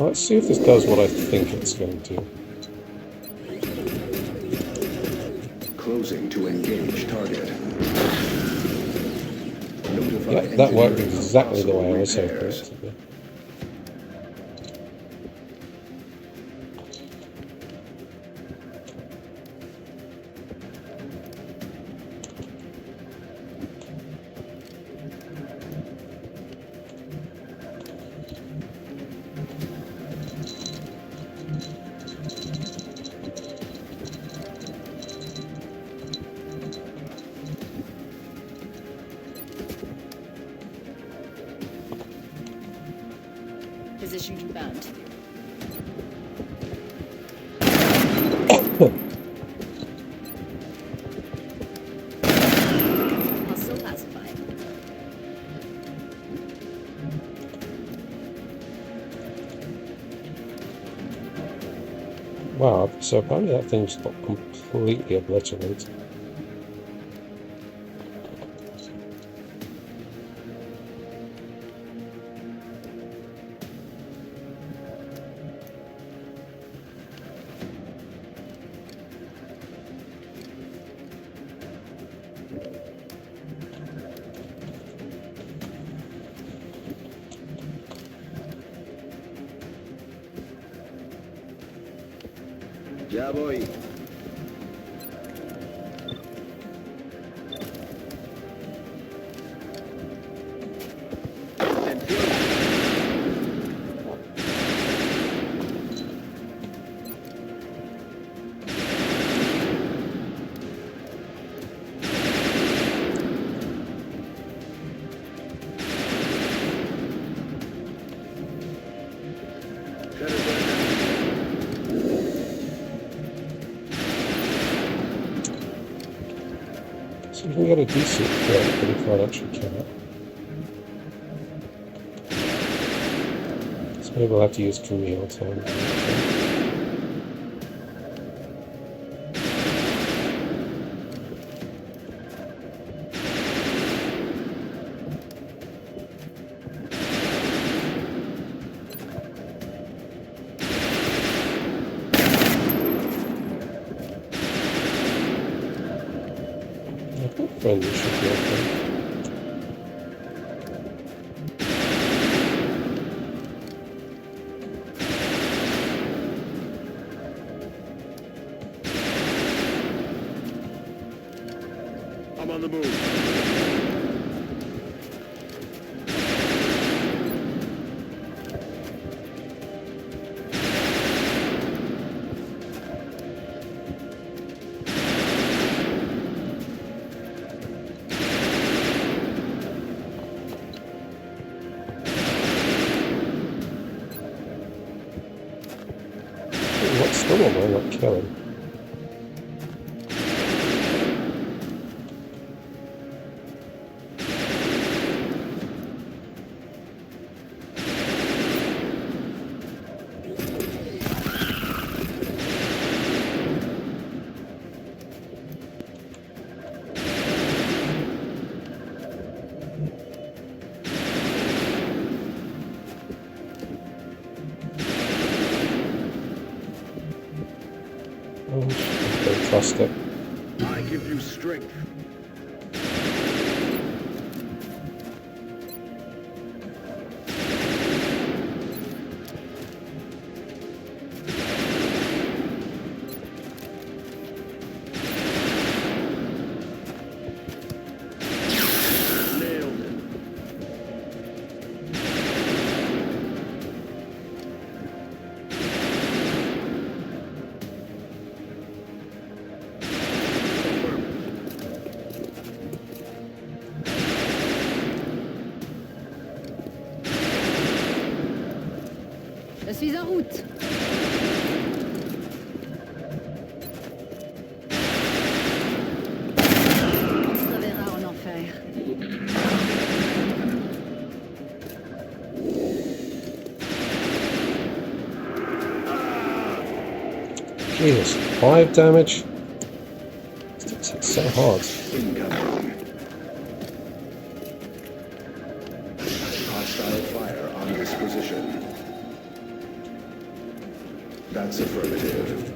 let's see if this does what I think it's going to. Closing to engage target. Notify Yeah, that worked engineering of exactly the way I possible was hoping it repairs. to be. Position confirmed. Hostile classified. Wow, so apparently that thing just got completely obliterated. Ya voy. So we can get a decent crit, but we can't actually kill it. So maybe we'll have to use Camille time. Friendly should be okay. I'm on the move. What's still on there, not killing? Don't trust it. I give you strength. Nailed it. Je suis en route. On se reverra en enfer. Jesus, 5 damage? It's so hard. Incoming. Hostile fire on this position. That's affirmative.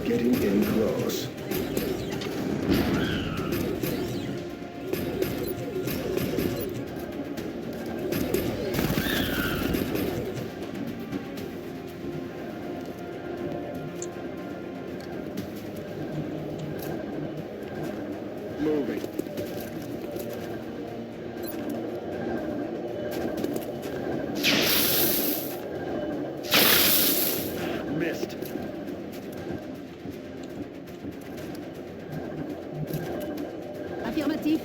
Getting in close. Moving. Missed. Affirmatif.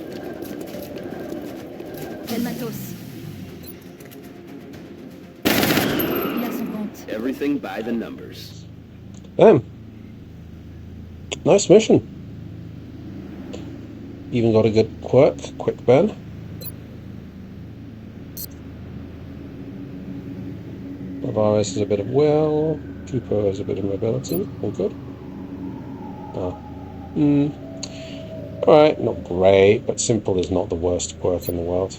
El matos. Il a son compte. Everything by the numbers. Damn. Nice mission. Even got a good quirk, quick burn. Alvarez has a bit of will. Trooper has a bit of mobility. All good. Alright, not great, but simple is not the worst quirk in the world.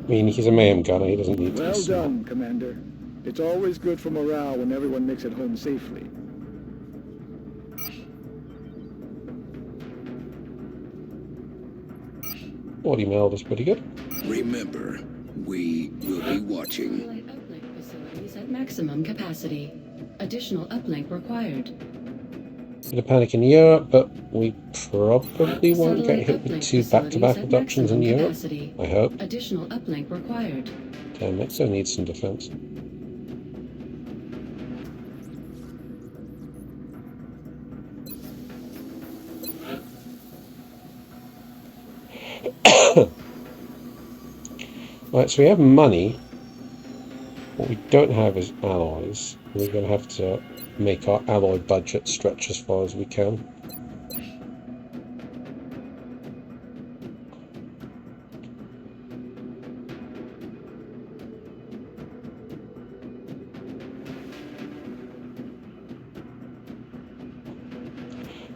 I mean, he's a mayhem gunner, he doesn't need to be Well smart. done, Commander. It's always good for morale when everyone makes it home safely. Body meld is pretty good. Remember, we will be watching. Satellite uplink facilities at maximum capacity. Additional uplink required. Bit of panic in Europe, but we probably won't get hit with 2 back-to-back abductions in Europe. I hope. Additional uplink required. Okay, Mexico needs some defense. Right, so we have money. What we don't have is alloys. We're going to have to make our alloy budget stretch as far as we can.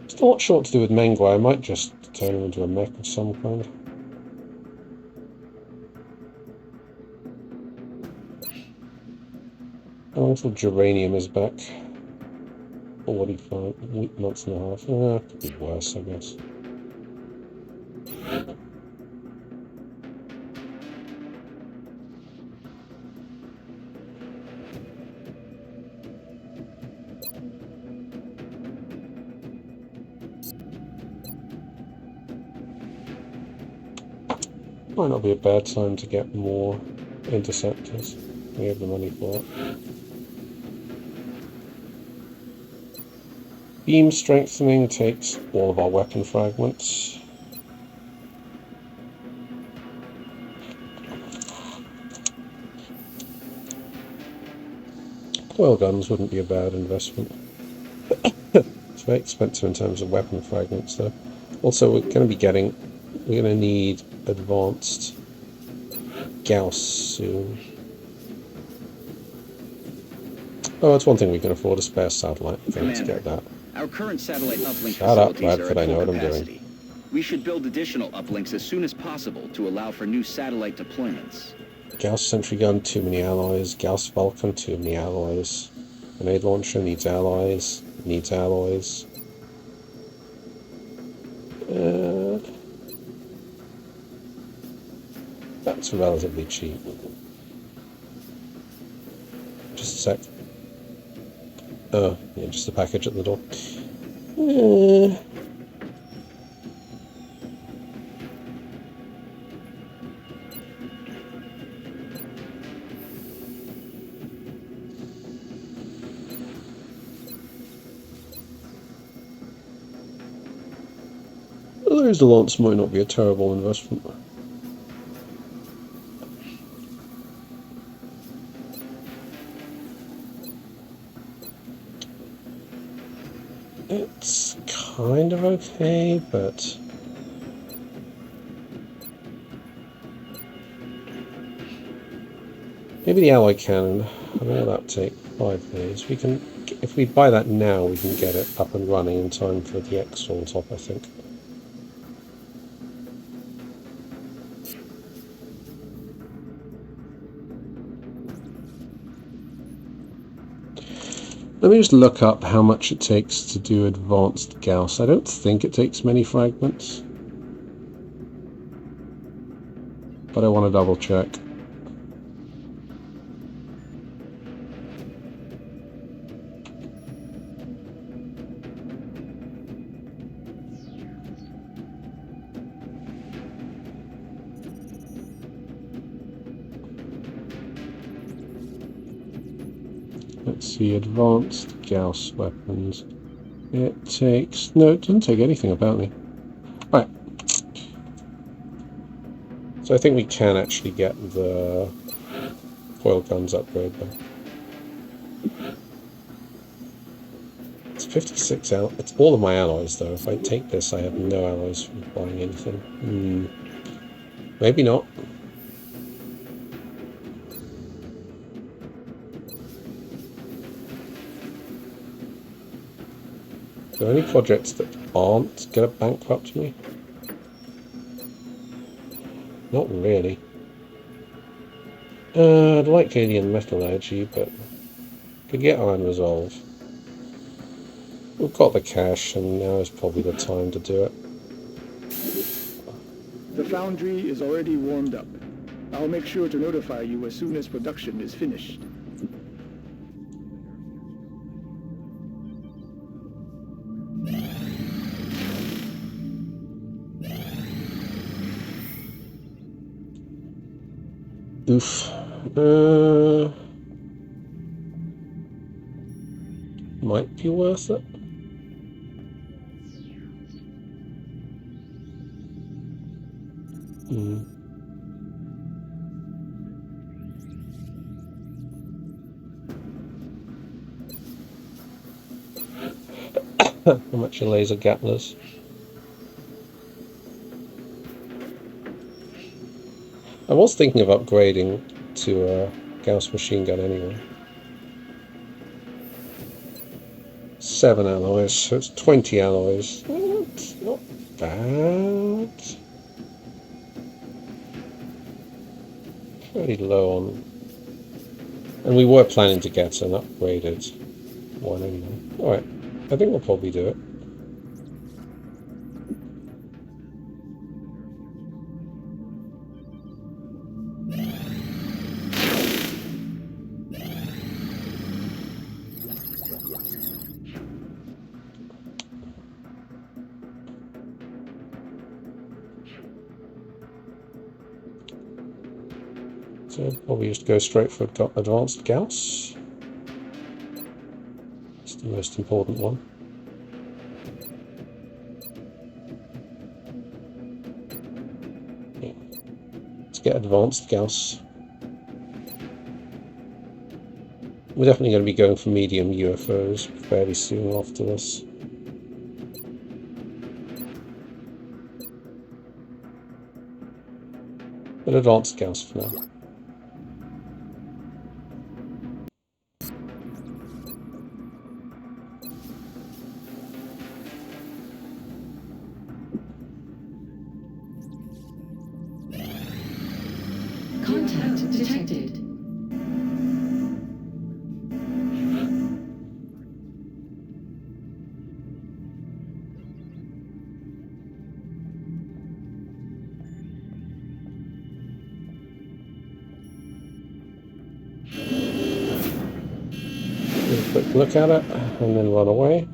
Still not sure what to do with Mengwa. I might just turn him into a mech of some kind. Oh, little geranium is back. 45 months and a half. Could be worse, I guess. Might not be a bad time to get more interceptors. We have the money for it. Beam strengthening takes all of our weapon fragments. Coil guns wouldn't be a bad investment. It's very expensive in terms of weapon fragments though. Also we're going to need advanced Gauss soon. Oh, that's one thing we can afford, a spare satellite. Okay, let's get that. Our current satellite uplink Shut up, facilities are Bradford, at I know full what I'm doing. capacity. We should build additional uplinks as soon as possible to allow for new satellite deployments. Gauss sentry gun, too many alloys. Gauss Vulcan, too many alloys. Grenade launcher needs alloys. Needs alloys. That's relatively cheap. Just a sec. Oh, yeah, just a package at the door. Those Delance might not be a terrible investment. It's kind of okay, but maybe the alloy cannon. I know that'll take 5 days. We can, if we buy that now, we can get it up and running in time for the X on top, I think. Let me just look up how much it takes to do advanced Gauss. I don't think it takes many fragments, but I want to double check. Let's see, advanced Gauss weapons. It takes... no, it doesn't take anything about me. Right. So I think we can actually get the foil guns upgrade though. It's 56 out. It's all of my alloys though. If I take this, I have no alloys for buying anything. Maybe not. Are there any projects that aren't going to bankrupt me? Not really. I'd like alien metallurgy, but could get iron resolve. We've got the cash, and now is probably the time to do it. The foundry is already warmed up. I'll make sure to notify you as soon as production is finished. Oof. Might be worth it. How much are laser gatlers? I was thinking of upgrading to a Gauss machine gun anyway. 7 alloys, so it's 20 alloys. It's not bad. Pretty low on... and we were planning to get an upgraded one anyway. Alright, I think we'll probably do it. So probably just go straight for advanced Gauss. It's the most important one. Yeah. Let's get advanced Gauss. We're definitely going to be going for medium UFOs fairly soon after this. But advanced Gauss for now. Contact detected. Give a quick look at it and then run away.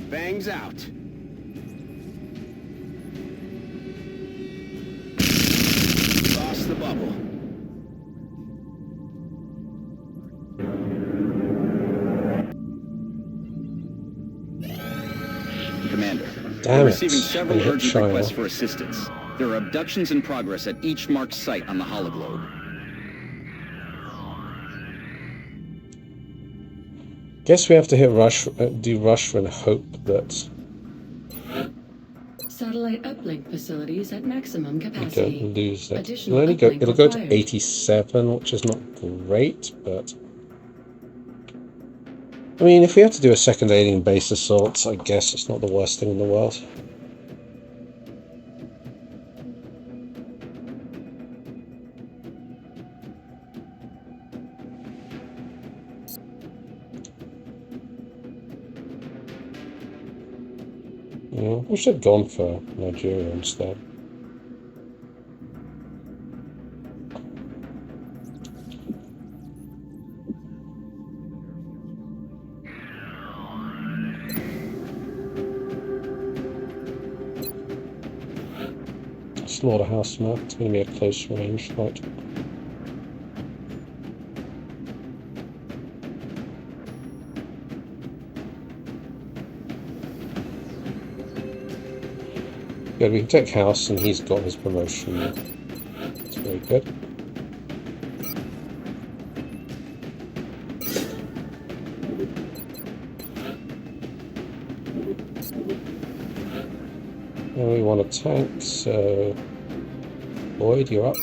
Bangs out. Lost the bubble. Commander, Damn we're it. receiving several I hit urgent China. requests for assistance. There are abductions in progress at each marked site on the hologlobe. Guess we have to hit rush, do rush and hope that Satellite uplink facilities at maximum we capacity. don't lose it. Additional It'll uplink go to required. 87, which is not great, but I mean, if we have to do a second alien base assault, I guess it's not the worst thing in the world. Yeah, we should have gone for Nigeria instead. Slaughterhouse map. It's going to be a close range fight. Good, we can take house and he's got his promotion now. That's very good. And we want a tank, so Lloyd, you're up.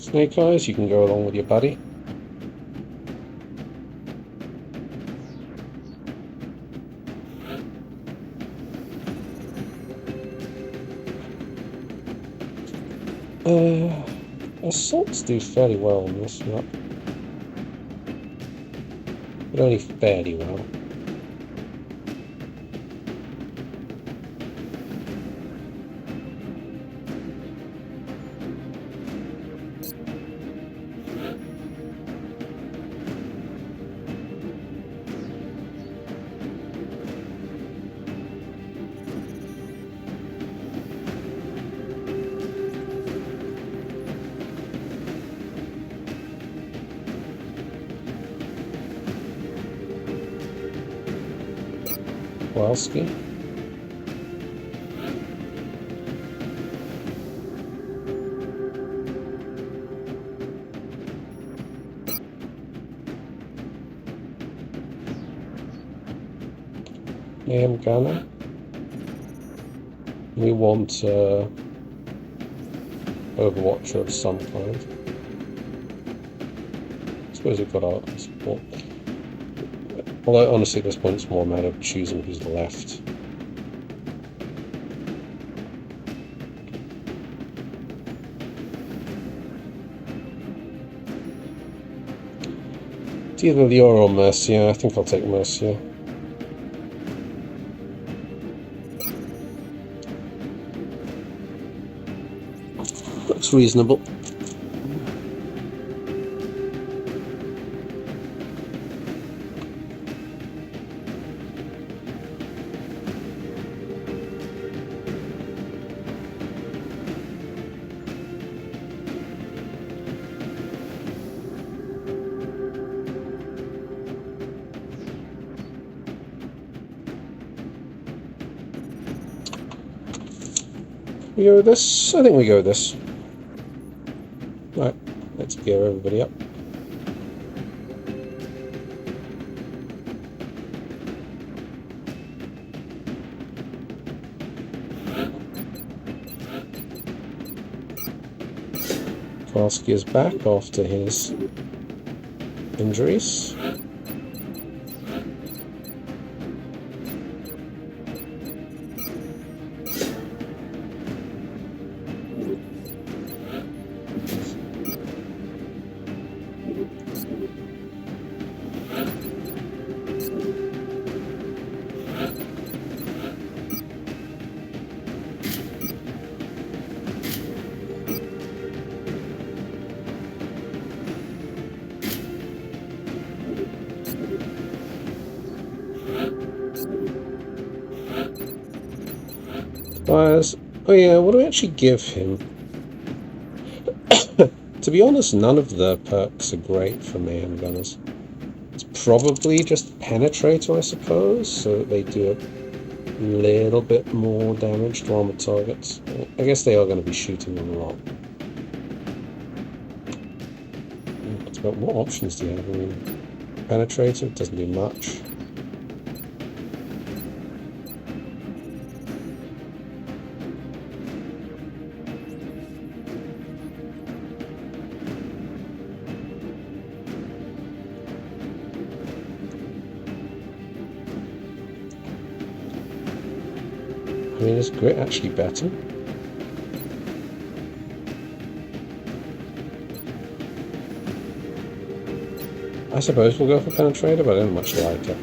Snake Eyes, you can go along with your buddy. Assaults do fairly well on this map. But only fairly well. Kowalski. Ghana. We want Overwatch of some kind. I suppose we've got our support. Although honestly at this point it's more a matter of choosing who's left. It's either LWR or Mercia. I think I'll take Mercia. Looks reasonable. We go with this? I think we go with this. Right, let's gear everybody up. Kowalski is back after his injuries. Oh yeah, what do we actually give him? To be honest, none of the perks are great for mayhem gunners. It's probably just penetrator, I suppose, so that they do a little bit more damage to armored targets. I guess they are going to be shooting them a lot. But what options do you have? I mean, penetrator doesn't do much. I mean, is grit actually better? I suppose we'll go for penetrator, but I don't much like it.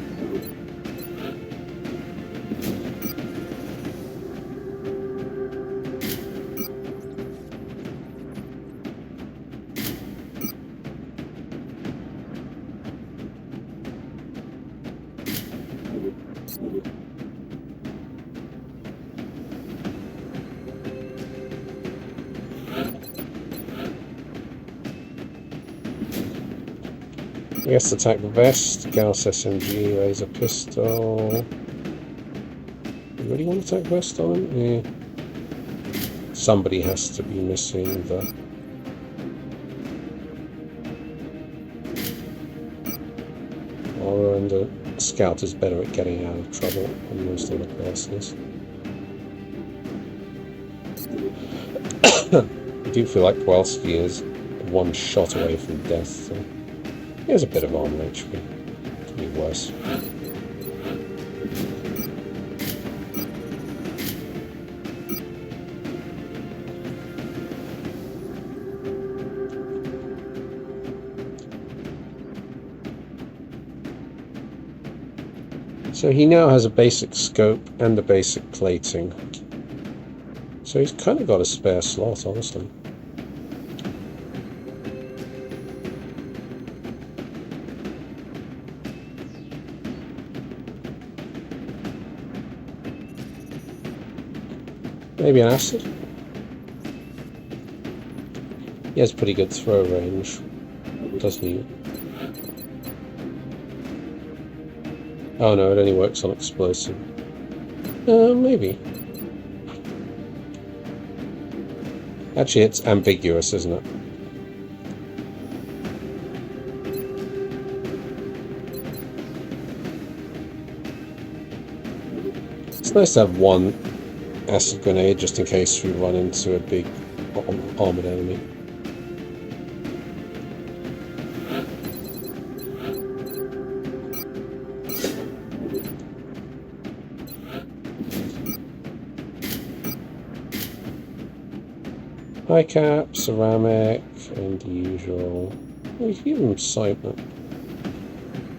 I guess attack vest, Gauss SMG, laser pistol. You really want to attack vest on him? Yeah. Somebody has to be missing the... and the scout is better at getting out of trouble than most other classes. I do feel like Kowalski is one shot away from death, so he has a bit of armor HP. Could be worse. So he now has a basic scope and a basic plating. So he's kind of got a spare slot, honestly. Maybe an acid? He has pretty good throw range, doesn't he? Oh no, it only works on explosive. Maybe. Actually, it's ambiguous, isn't it? It's nice to have one acid grenade just in case we run into a big armored enemy. High cap, ceramic, and the usual. We can give him cyber.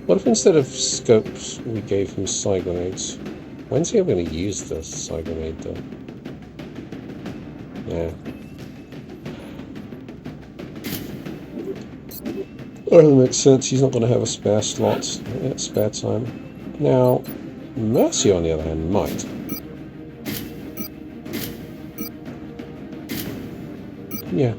What if instead of scopes we gave him psi grenades? When's he ever going to use the psi grenade though? Yeah. Oh, that makes sense. He's not going to have a spare slot at spare time. Now, Mercy on the other hand might. Yeah.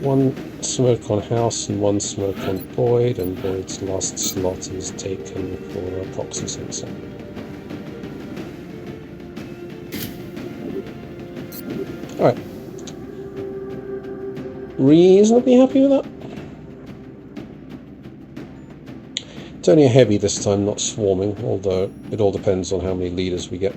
One smoke on House and one smoke on Boyd, and Boyd's last slot is taken for a proxy sensor. Alright. Reasonably happy with that. It's only a heavy this time, not swarming, although it all depends on how many leaders we get.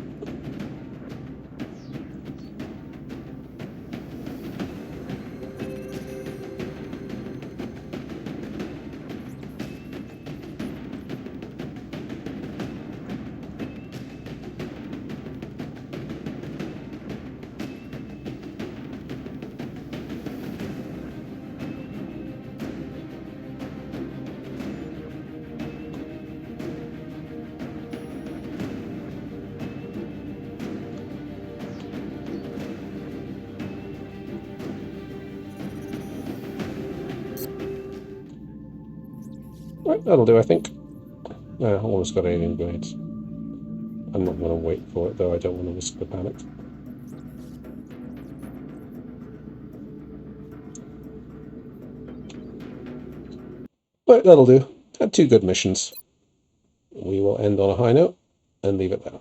Right, that'll do, I think. Almost got alien grenades. I'm not going to wait for it, though. I don't want to risk the panic. Right, that'll do. Had two good missions. We will end on a high note and leave it there.